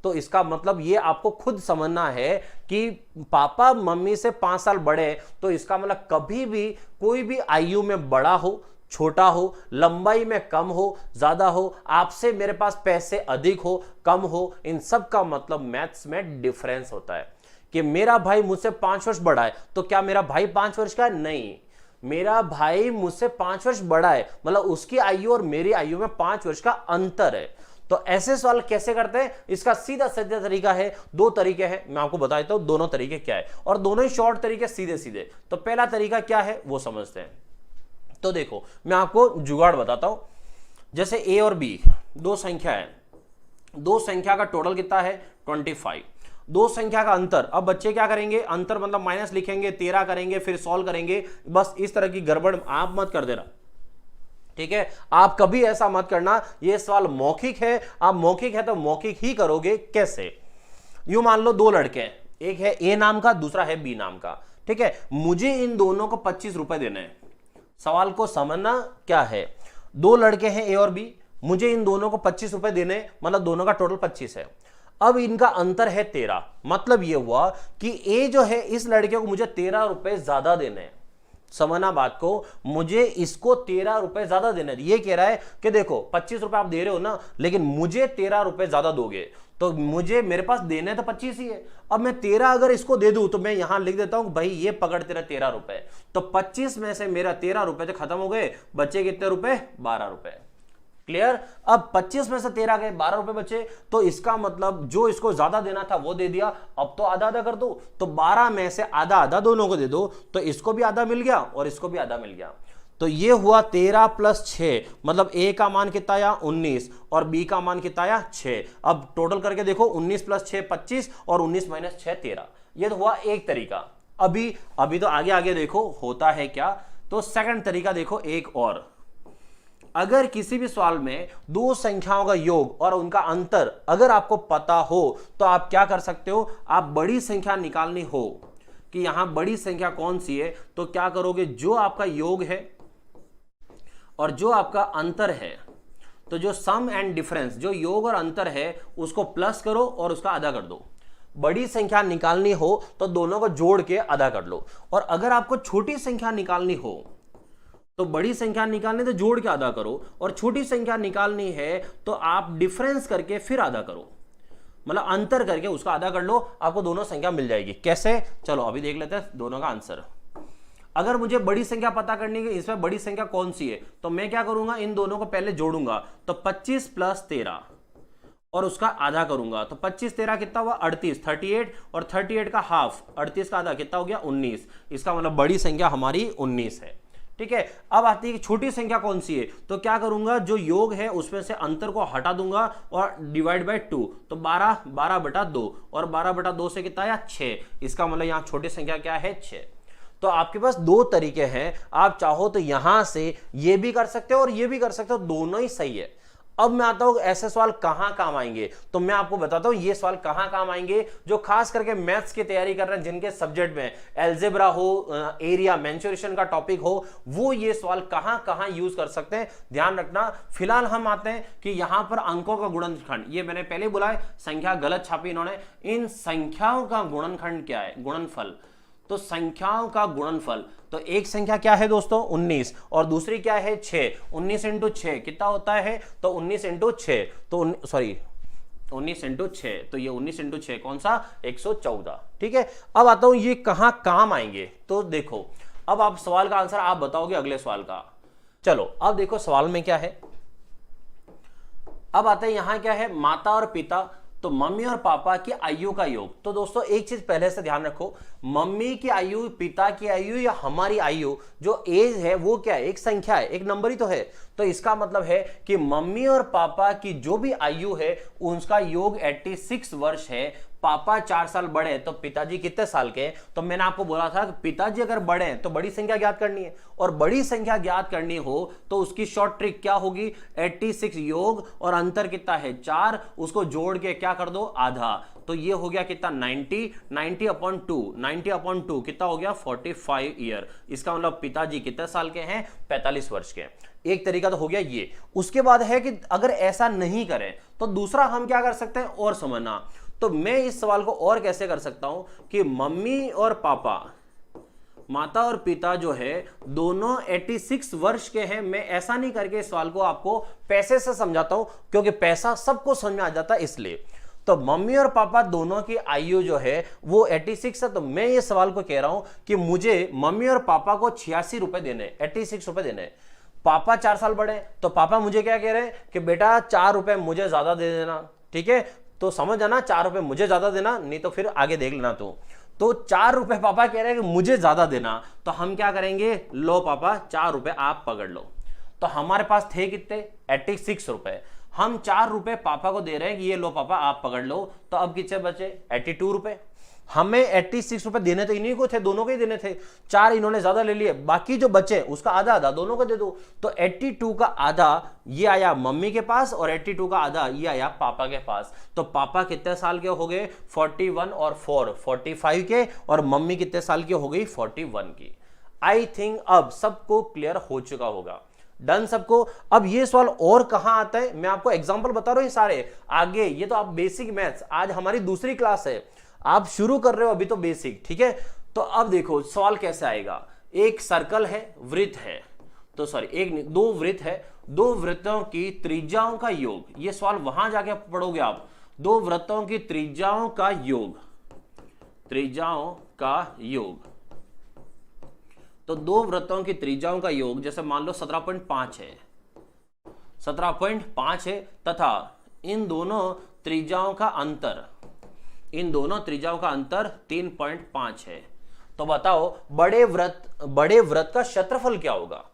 तो इसका मतलब ये आपको खुद समझना है कि पापा मम्मी से 5 साल बड़े, तो इसका मतलब कभी भी कोई भी आयु में बड़ा हो, छोटा हो, लंबाई में कम हो, ज्यादा हो, आपसे मेरे पास पैसे अधिक हो, कम हो, इन सब का मतलब मैथ्स में डिफरेंस होता है। कि मेरा भाई मुझसे 5 वर्ष बड़ा है, तो क्या मेरा भाई 5 वर्ष का है, नहीं, मेरा भाई मुझसे 5 वर्ष बड़ा है, मतलब उसकी आयु और मेरी आयु में 5 वर्ष का अंतर है। तो ऐसे सवाल कैसे करते हैं, इसका सीधा सीधा तरीका है, 2 तरीके हैं, मैं आपको बता देता हूं दोनों तरीके क्या है, और दोनों ही शॉर्ट तरीके, सीधे सीधे। तो पहला तरीका क्या है वो समझते हैं। तो देखो मैं आपको जुगाड़ बताता हूं, जैसे a और b 2 संख्या है, दो संख्या का टोटल कितना है 25, दो संख्या का अंतर। अब बच्चे क्या करेंगे, अंतर मतलब माइनस लिखेंगे, 13 करेंगे, फिर सॉल्व करेंगे। बस इस तरह की गड़बड़ आप मत कर देना, ठीक है। आप कभी ऐसा मत करना, ये सवाल मौखिक है, आप मौखिक है तो मौखिक ही करोगे। कैसे, यूं मान लो दो लड़के हैं, एक है ए नाम का, दूसरा है बी नाम का, ठीक है। मुझे इन दोनों को 25 रुपए देने हैं। सवाल को समझना क्या है, दो लड़के हैं ए और बी, मुझे इन दोनों को 25 रुपए देने, मतलब दोनों का टोटल 25 है। अब इनका अंतर है 13, मतलब यह हुआ कि ए जो है इस लड़के को मुझे 13 रुपए ज्यादा देने हैं। समझना बात को, मुझे इसको 13 रुपए ज्यादा देने। ये कह रहा है कि देखो 25 रुपए आप दे रहे हो ना, लेकिन मुझे 13 रुपए ज्यादा दोगे, तो मुझे मेरे पास देने तो 25 ही है। अब मैं 13 अगर इसको दे दूं तो मैं यहां लिख देता हूं भाई ये पकड़ तेरा 13 रुपए, तो 25 में से मेरा 13 रुपए तो खत्म हो गए, बचे कितने रुपए, 12 रुपए। क्लियर। अब 25 में से 13 गए, 12 रुपए बचे, तो इसका मतलब जो इसको ज्यादा देना था वो दे दिया। अब तो आधा आधा कर दो, तो 12 में से आधा आधा दोनों को दे दो, तो इसको भी आधा मिल गया और इसको भी आधा मिल गया। तो ये हुआ 13 + 6, मतलब ए का मान कितना आया 19 और बी का मान कितना आया 6। अब टोटल करके देखो 19 + 6 25 और 19 - 6 13। ये तो हुआ एक तरीका। अभी तो आगे आगे देखो होता है क्या। तो सेकंड तरीका देखो एक और, अगर किसी भी सवाल में दो संख्याओं का योग और उनका अंतर अगर आपको पता हो तो आप क्या कर सकते हो, आप बड़ी संख्या निकालनी हो कि यहां बड़ी संख्या कौन सी है, तो क्या करोगे, जो आपका योग है और जो आपका अंतर है, तो जो सम एंड डिफरेंस, जो योग और अंतर है उसको प्लस करो और उसका आधा कर दो। बड़ी संख्या निकालनी हो तो दोनों को जोड़ के आधा कर लो, और अगर आपको छोटी संख्या निकालनी हो तो बड़ी संख्या निकालनी तो जोड़ के आधा करो, और छोटी संख्या निकालनी है तो आप डिफरेंस करके फिर आधा करो, मतलब अंतर करके उसका आधा कर लो, आपको दोनों संख्या मिल जाएगी। कैसे, चलो अभी देख लेते हैं दोनों का आंसर। अगर मुझे बड़ी संख्या पता करनी है इसमें बड़ी संख्या कौन सी है, तो मैं क्या करूंगा, इन दोनों को पहले जोड़ूंगा, तो 25 + 13 और उसका आधा करूंगा, तो 25 13 कितना हुआ 38, 38 और 38 का हाफ, 38 का आधा कितना हो गया 19। इसका मतलब बड़ी संख्या हमारी 19 है, ठीक है। अब आती है कि छोटी संख्या कौन सी है, तो क्या करूंगा, जो योग है उसमें से अंतर को हटा दूंगा और डिवाइड बाय 2, तो 12/2 और 12/2 से कितना आया 6। इसका मतलब यहां छोटी संख्या क्या है 6। तो आपके पास दो तरीके हैं, आप चाहो तो यहां से ये भी कर सकते हो और ये भी कर सकते हो, दोनों ही सही है। अब मैं आता हूं ऐसे सवाल कहां काम आएंगे, तो मैं आपको बताता हूं ये सवाल कहां काम आएंगे, जो खास करके मैथ्स की तैयारी कर रहे हैं, जिनके सब्जेक्ट में एल्जेब्रा हो, एरिया मेंसुरेशन का टॉपिक हो, वो ये सवाल कहां कहां यूज कर सकते हैं, ध्यान रखना। फिलहाल हम आते हैं कि यहां पर अंकों का गुणनखंड, ये मैंने पहले बोला है, संख्या गलत छापी इन्होंने। इन संख्याओं का गुणनखंड क्या है, गुणनफल, तो संख्याओं का गुणनफल, तो एक संख्या क्या है दोस्तों 19 और दूसरी क्या है 6, 19 × 6 कितना होता है, तो 19 × 6, तो 19 × 6, तो ये 19 × 6 कौन सा 114, ठीक है। अब आता हूं ये कहां काम आएंगे, तो देखो अब आप सवाल का आंसर आप बताओगे अगले सवाल का। चलो अब देखो सवाल में क्या है, अब आते हैं यहां क्या है, माता और पिता, तो मम्मी और पापा की आयु का योग। तो दोस्तों एक चीज पहले से ध्यान रखो, मम्मी की आयु, पिता की आयु या हमारी आयु, जो एज है वो क्या है, एक संख्या है, एक नंबर ही तो है। तो इसका मतलब है कि मम्मी और पापा की जो भी आयु है उसका योग 86 वर्ष है। पापा 4 साल बड़े तो पिताजी कितने साल के हैं, तो मैंने आपको बोला था कि पिताजी अगर बड़े हैं तो बड़ी संख्या ज्ञात करनी है, और बड़ी संख्या ज्ञात करनी हो तो उसकी शॉर्ट ट्रिक क्या होगी, 86 योग और अंतर कितना है 4, उसको जोड़ के क्या कर दो आधा, तो ये हो गया कितना 90/2 कितना हो गया 45 ईयर। इसका मतलब पिताजी कितने साल के हैं 45 वर्ष के। एक तरीका तो हो गया ये। उसके बाद है कि अगर ऐसा नहीं करें तो दूसरा हम क्या कर सकते हैं और समझना, तो मैं इस सवाल को और कैसे कर सकता हूं कि मम्मी और पापा, माता और पिता जो है दोनों 86 वर्ष के हैं। मैं ऐसा नहीं करके इस सवाल को आपको पैसे से समझाता हूं, क्योंकि पैसा सबको समझ में आ जाता है इसलिए। तो मम्मी और पापा दोनों की आयु जो है वो 86 है, तो मैं ये सवाल को कह रहा हूं कि मुझे मम्मी और पापा को 86 रुपए देने, 86 रुपए देने। पापा 4 साल बड़े, तो पापा मुझे क्या कह रहे हैं कि बेटा 4 रुपए मुझे ज्यादा दे देना, ठीक है। तो समझ आना, 4 रुपए मुझे ज्यादा देना, नहीं तो फिर आगे देख लेना। तो 4 रुपए पापा कह रहे हैं कि मुझे ज्यादा देना, तो हम क्या करेंगे, लो पापा 4 रुपए आप पकड़ लो। तो हमारे पास थे कितने 86 रुपए, हम 4 रुपए पापा को दे रहे हैं कि ये लो पापा आप पकड़ लो, तो अब कितने बचे 82 रुपए। हमें 86 रुपए देने तो इन्हीं को थे, दोनों के ही देने थे, 4 इन्होंने ज्यादा ले लिए, बाकी जो बचे उसका आधा आधा दोनों को दे दो। तो 82 का आधा ये आया मम्मी के पास और 82 का आधा ये आया पापा के पास। तो पापा कितने साल के हो गए 41 और 4 45 के, और मम्मी कितने साल की हो गई 41 की। आई थिंक अब सबको क्लियर हो चुका होगा। डन सबको। अब ये सवाल और कहां आता है, मैं आपको एग्जांपल बता रहा हूं, ये सारे आगे, ये तो आप बेसिक मैथ्स, आज हमारी दूसरी क्लास है, आप शुरू कर रहे हो अभी तो बेसिक, ठीक है। तो अब देखो सवाल कैसे आएगा। एक सर्कल है, वृत्त है, तो सॉरी एक दो वृत्त है, दो वृत्तों की त्रिज्याओं का योग, ये सवाल वहां जाके पढ़ोगे आप। दो वृत्तों की त्रिज्याओं का योग, त्रिज्याओं का योग, तो दो वृत्तों की त्रिज्याओं का योग, जैसे मान लो 17.5 है, 17.5 है, तथा इन दोनों त्रिज्याओं का अंतर, इन दोनों त्रिज्याओं का अंतर 3.5 है। तो बताओ बड़े वृत्त का क्षेत्रफल क्या होगा।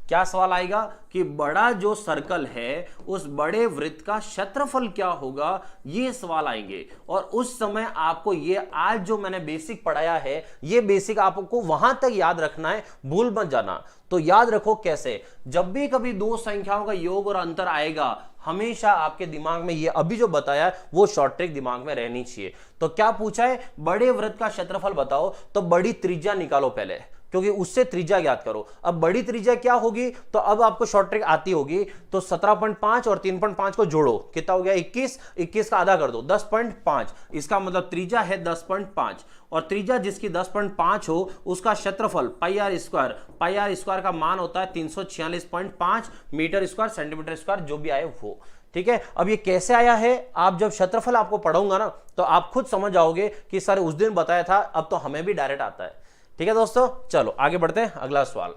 क्या सवाल आएगा कि बड़ा जो सर्कल है उस बड़े वृत्त का क्षेत्रफल क्या होगा, ये सवाल आएंगे। और उस समय आपको ये आज जो मैंने बेसिक पढ़ाया है, ये बेसिक आपको वहां तक याद रखना है, भूल मत जाना। तो याद रखो कैसे, जब भी कभी दो संख्याओं का योग और अंतर आएगा, हमेशा आपके दिमाग में ये अभी जो बताया है वो शॉर्ट ट्रिक दिमाग में रहनी चाहिए। तो क्या पूछा है, बड़े वृत्त का क्षेत्रफल बताओ, तो बड़ी त्रिज्या निकालो पहले, क्योंकि उससे त्रिज्या ज्ञात करो। अब बड़ी त्रिज्या क्या होगी, तो अब आपको शॉर्ट ट्रिक आती होगी। तो 17.5 और 3.5 को जोड़ो, कितना हो गया 21, 21 का आधा कर दो 10.5, इसका मतलब त्रिज्या है 10.5, और त्रिज्या जिसकी 10.5 हो उसका क्षेत्रफल पाई आर स्क्वायर का मान होता है 346.5 मीटर स्क्वायर सेंटीमीटर स्क्वायर, जो भी आए वो, ठीक है। अब ये कैसे आया है, आप जब क्षेत्रफल आपको पढ़ाऊंगा ना तो आप खुद समझ जाओगे कि सर उस दिन बताया था, अब तो हमें भी डायरेक्ट आता है। ठीक है दोस्तों, चलो आगे बढ़ते हैं। अगला सवाल,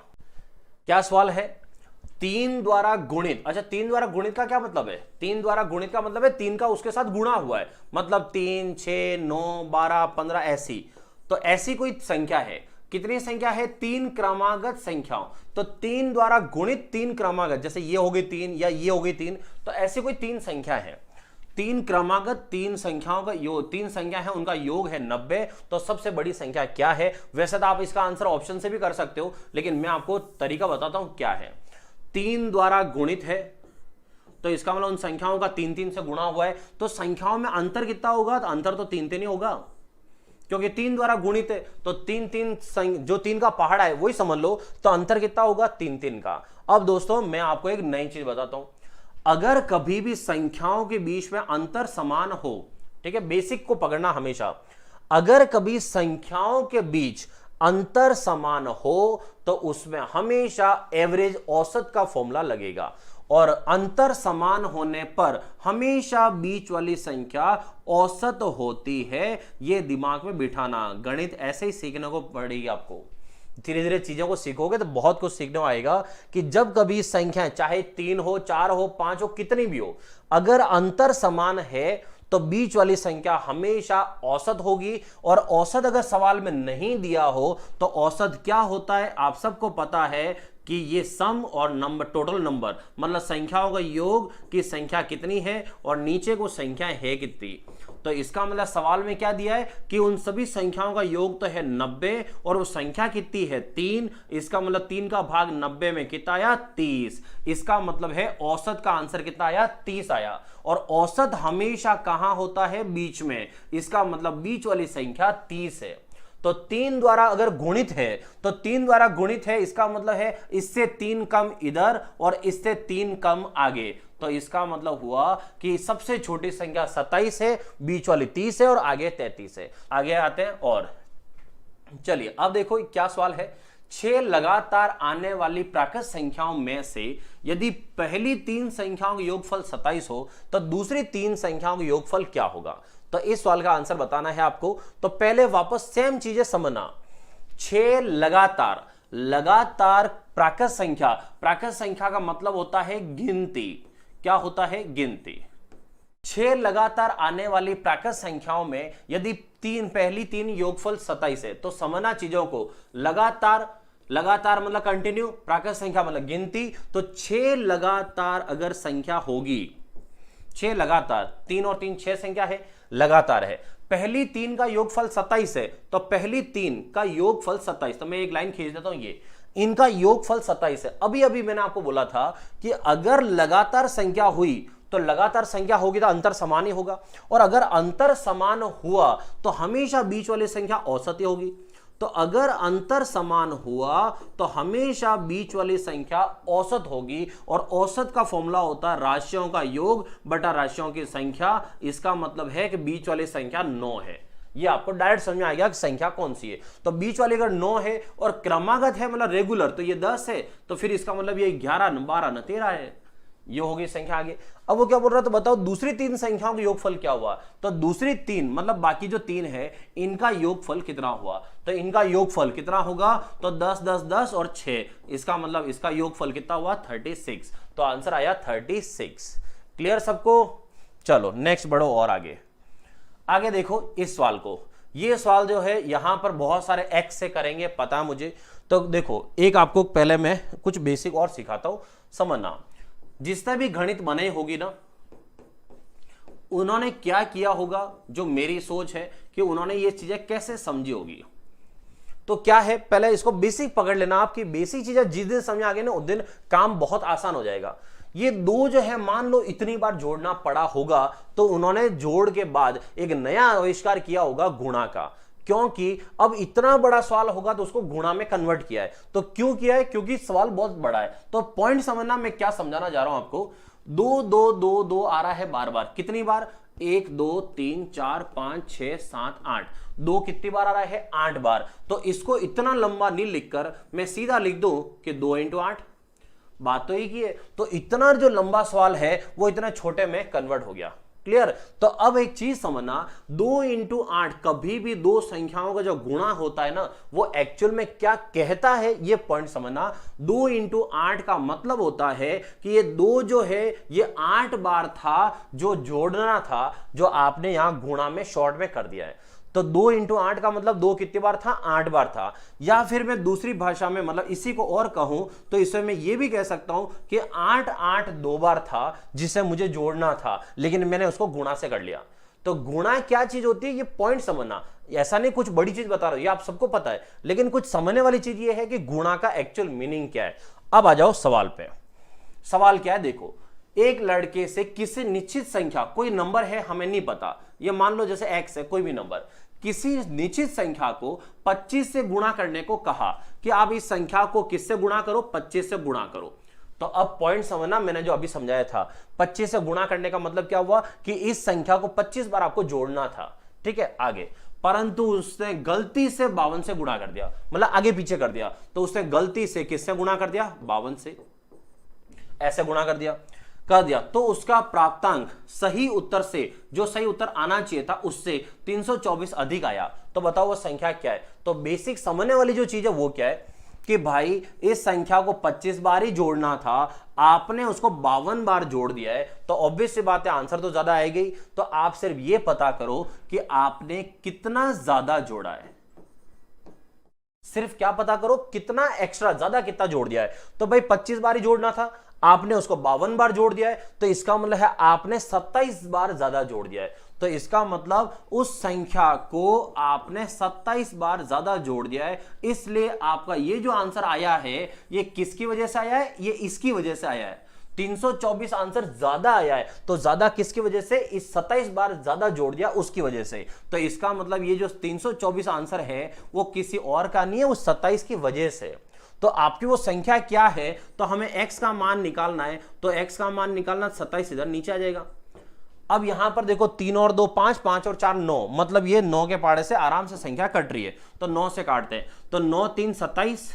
क्या सवाल है, 3 द्वारा गुणित। अच्छा, 3 द्वारा गुणित का क्या मतलब है, 3 द्वारा गुणित का मतलब है 3 का उसके साथ गुणा हुआ है, मतलब 3, 6, 9, 12, 15 ऐसी। तो ऐसी कोई संख्या है, कितनी संख्या है, 3 क्रमागत संख्याओं। तो 3 द्वारा गुणित 3 क्रमागत, जैसे ये हो गई 3 या ये हो गई 3, तो ऐसी कोई 3 संख्या है, 3 क्रमागत 3 संख्याओं का योग, 3 संख्या है उनका योग है 90। तो सबसे बड़ी संख्या क्या है। वैसे तो आप इसका आंसर ऑप्शन से भी कर सकते हो, लेकिन मैं आपको तरीका बताता हूं क्या है। 3 द्वारा गुणित है, तो इसका मतलब उन संख्याओं का 3 से गुणा हुआ है, तो संख्याओं में अंतर कितना होगा, तो अंतर तो 3 ही होगा, क्योंकि 3 द्वारा गुणित है। तो 3 जो 3 का पहाड़ा है वही समझ लो, तो अंतर कितना होगा 3 का। अब दोस्तों मैं आपको एक नई चीज बताता हूं, अगर कभी भी संख्याओं के बीच में अंतर समान हो, ठीक है, बेसिक को पकड़ना हमेशा, अगर कभी संख्याओं के बीच अंतर समान हो तो उसमें हमेशा एवरेज औसत का फॉर्मूला लगेगा, और अंतर समान होने पर हमेशा बीच वाली संख्या औसत होती है। यह दिमाग में बिठाना, गणित ऐसे ही सीखने को पड़ेगी आपको। धीरे धीरे चीजों को सीखोगे तो बहुत कुछ सीखने को आएगा कि जब कभी संख्या चाहे 3 हो, 4 हो, 5 हो, कितनी भी हो, अगर अंतर समान है तो बीच वाली संख्या हमेशा औसत होगी। और औसत अगर सवाल में नहीं दिया हो तो औसत क्या होता है, आप सबको पता है कि ये सम और नंबर, टोटल नंबर, मतलब संख्याओं का योग की संख्या कितनी है और नीचे को संख्याएं है कितनी। तो इसका मतलब सवाल में क्या दिया है कि उन सभी संख्याओं का योग तो है 90, और वो संख्या कितनी है 3, इसका मतलब 3 का भाग 90 में कितना आया 30। इसका मतलब है औसत का आंसर कितना आया 30 आया। और औसत हमेशा कहां होता है, बीच में, इसका मतलब बीच वाली संख्या 30 है। तो 3 द्वारा अगर गुणित है तो 3 द्वारा गुणित है, इसका मतलब है इससे 3 कम इधर और इससे 3 कम आगे। तो इसका मतलब हुआ कि सबसे छोटी संख्या 27 है, बीच वाली 30 है और आगे 33 है। आगे आते हैं, और चलिए अब देखो क्या सवाल है। 6 लगातार आने वाली प्राकृत संख्याओं में से यदि पहली 3 संख्याओं का योगफल 27 हो तो दूसरी 3 संख्याओं का योगफल क्या होगा। तो इस सवाल का आंसर बताना है आपको। तो पहले वापस सेम चीजें समझना। 6 लगातार प्राकृत संख्या का मतलब होता है गिनती। क्या होता है, गिनती। 6 लगातार आने वाली प्राकृत संख्याओं में यदि पहली 3 योगफल 27 है तो समझना चीजों को, लगातार मतलब कंटिन्यू, प्राकृत संख्या मतलब गिनती। तो 6 लगातार अगर संख्या होगी 6 लगातार, 3 और 3 6 संख्या है, लगातार है। पहली 3 का योगफल 27 है, तो पहली 3 का योगफल 27, तो मैं एक लाइन खींच देता हूं, ये इनका योगफल 27 है। अभी अभी मैंने आपको बोला था कि अगर लगातार संख्या हुई तो लगातार संख्या होगी तो अंतर समान ही होगा, और अगर अंतर समान हुआ तो हमेशा बीच वाली संख्या औसत ही होगी। तो अगर अंतर समान हुआ तो हमेशा बीच वाली संख्या औसत होगी, और औसत का फॉर्मूला होता है राशियों का योग बटा राशियों की संख्या। इसका मतलब है कि बीच वाली संख्या 9 है। ये आपको डायरेक्ट समझ में आएगा कि संख्या कौन सी है। तो बीच वाली अगर 9 है और क्रमागत है मतलब रेगुलर, तो ये 10 है, तो फिर इसका मतलब ये 11 न 12 न 13 है। ये होगी संख्या आगे। अब वो क्या बोल रहा है, तो बताओ दूसरी 3 संख्याओं का योगफल क्या हुआ। तो दूसरी 3 मतलब बाकी जो 3 है इनका योगफल कितना हुआ, तो इनका योगफल कितना होगा, तो 10 10 10 और 6, इसका मतलब इसका योगफल कितना हुआ 36। तो आंसर आया 36। क्लियर सबको। चलो नेक्स्ट बढ़ो और आगे। आगे देखो इस सवाल को, ये सवाल जो है यहां पर बहुत सारे एक्स से करेंगे पता है मुझे। तो देखो एक आपको पहले मैं कुछ बेसिक और सिखाता हूं, समझना। जिसने भी गणित बनाई होगी ना, उन्होंने क्या किया होगा, जो मेरी सोच है कि उन्होंने ये चीजें कैसे समझी होगी। तो क्या है, पहले इसको बेसिक पकड़ लेना। आपकी बेसिक चीजें जिस दिन समझ आ गई ना उस दिन काम बहुत आसान हो जाएगा। ये 2 जो है मान लो इतनी बार जोड़ना पड़ा होगा, तो उन्होंने जोड़ के बाद एक नया आविष्कार किया होगा गुणा का, क्योंकि अब इतना बड़ा सवाल होगा तो उसको गुणा में कन्वर्ट किया है। तो क्यों किया है, क्योंकि सवाल बहुत बड़ा है। तो पॉइंट समझना मैं क्या समझाना जा रहा हूं आपको। 2 2 2 2 आ रहा है बार बार, कितनी बार, 1 2 3 4 5 6 7 8, 2 कितनी बार आ रहा है, 8 बार। तो इसको इतना लंबा नहीं लिखकर मैं सीधा लिख दूं कि 2 × 8, बात तो ही की है। तो इतना जो लंबा सवाल है वो इतना छोटे में कन्वर्ट हो गया। क्लियर। तो अब एक चीज समझना, 2 × 8 कभी भी 2 संख्याओं का जो गुणा होता है ना, वो एक्चुअल में क्या कहता है ये पॉइंट समझना। 2 × 8 का मतलब होता है कि ये 2 जो है ये 8 बार था जो जोड़ना था, जो आपने यहां गुणा में शॉर्ट में कर दिया है। तो 2 × 8 का मतलब 2 कितनी बार था, 8 बार था। या फिर मैं दूसरी भाषा में मतलब इसी को और कहूं तो इसमें मैं ये भी कह सकता हूं कि 8 8 2 बार था जिसे मुझे जोड़ना था, लेकिन मैंने उसको गुणा से कर लिया। तो गुणा क्या चीज होती है, ये पॉइंट समझना। ऐसा नहीं कुछ बड़ी चीज बता रहा हूं, ये आप सबको पता है, लेकिन कुछ समझने वाली चीज ये है कि गुणा का एक्चुअल मीनिंग क्या है। अब आ जाओ सवाल पे। सवाल क्या है, देखो एक लड़के से किसी निश्चित संख्या, कोई नंबर है हमें नहीं पता, ये मान लो जैसे x है, कोई भी नंबर, किसी निश्चित संख्या को 25 से गुणा करने को कहा कि आप इस संख्या को किससे गुणा करो, 25 से गुणा करो। तो अब पॉइंट समझना, मैंने जो अभी समझाया था, 25 से गुणा करने का मतलब क्या हुआ कि इस संख्या को 25 बार आपको जोड़ना था। ठीक है, आगे, परंतु उसने गलती से 52 से गुणा कर दिया, मतलब आगे पीछे कर दिया। तो उसने गलती से किससे गुणा कर दिया, 52 से, ऐसे गुणा कर दिया। तो उसका प्राप्तांक सही उत्तर से, जो सही उत्तर आना चाहिए था उससे 324 अधिक आया। तो बताओ वो संख्या क्या है। तो बेसिक समझने वाली जो चीज है वो क्या है कि भाई इस संख्या को 25 बार ही जोड़ना था, आपने उसको 52 बार जोड़ दिया है, तो ऑब्वियस सी बात है आंसर तो ज्यादा आएगी। तो आप सिर्फ ये पता करो कि आपने कितना ज्यादा जोड़ा है, सिर्फ क्या पता करो, कितना एक्स्ट्रा ज्यादा कितना जोड़ दिया है। तो भाई 25 बार ही जोड़ना था, आपने उसको 52 बार जोड़ दिया है, तो इसका मतलब है आपने 27 बार ज्यादा जोड़ दिया है। तो इसका मतलब उस संख्या को आपने 27 बार ज्यादा जोड़ दिया है, इसलिए आपका ये जो आंसर आया है ये किसकी वजह से आया है, ये इसकी वजह से आया है। 324 आंसर ज्यादा आया है, तो ज्यादा किसकी वजह से, इस 27 बार ज्यादा जोड़ दिया उसकी वजह से। तो इसका मतलब ये जो 324 आंसर है वो किसी और का नहीं है, वो 27 की वजह से। तो आपकी वो संख्या क्या है, तो हमें x का मान निकालना है, तो x का मान निकालना 27 इधर नीचे आ जाएगा। अब यहां पर देखो 3 और 2 5, 5 और 4 9, मतलब ये 9 के पाड़े से आराम से संख्या कट रही है, तो 9 से काटते हैं। तो 9 3 27,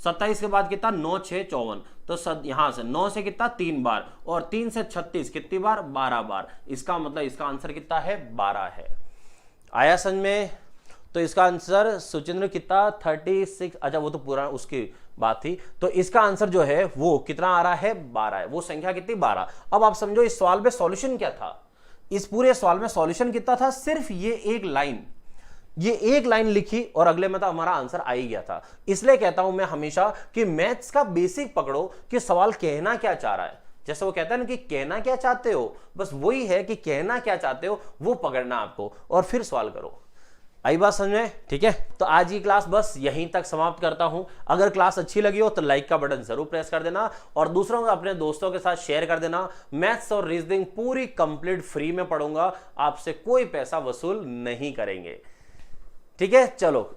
27 के बाद कितना, 9 6 54, तो यहां से 9 से कितना 3 बार, और 3 से 36 कितनी बार, 12 बार। इसका मतलब इसका आंसर कितना है, 12 है। आया समझ में। तो इसका आंसर सुचिंद्र कितना, 36, अच्छा वो तो पूरा उसकी बात थी। तो इसका आंसर जो है वो कितना आ रहा है, 12 है। वो संख्या कितनी, 12। अब आप समझो इस सवाल में सॉल्यूशन क्या था, इस पूरे सवाल में सॉल्यूशन कितना था, सिर्फ ये एक लाइन लिखी और अगले में तो हमारा आंसर आ ही गया था। इसलिए कहता हूं मैं हमेशा कि मैथ्स का बेसिक पकड़ो कि सवाल कहना क्या चाह रहा है। जैसे वो कहता है ना कि कहना क्या चाहते हो, बस वही है कि कहना क्या चाहते हो वो पकड़ना आपको और फिर सवाल करो। आई बात समझ में? ठीक है, तो आज की क्लास बस यहीं तक समाप्त करता हूं। अगर क्लास अच्छी लगी हो तो लाइक का बटन जरूर प्रेस कर देना और दूसरों को, अपने दोस्तों के साथ शेयर कर देना। मैथ्स और रीजनिंग पूरी कंप्लीट फ्री में पढ़ूंगा, आपसे कोई पैसा वसूल नहीं करेंगे। ठीक है, चलो।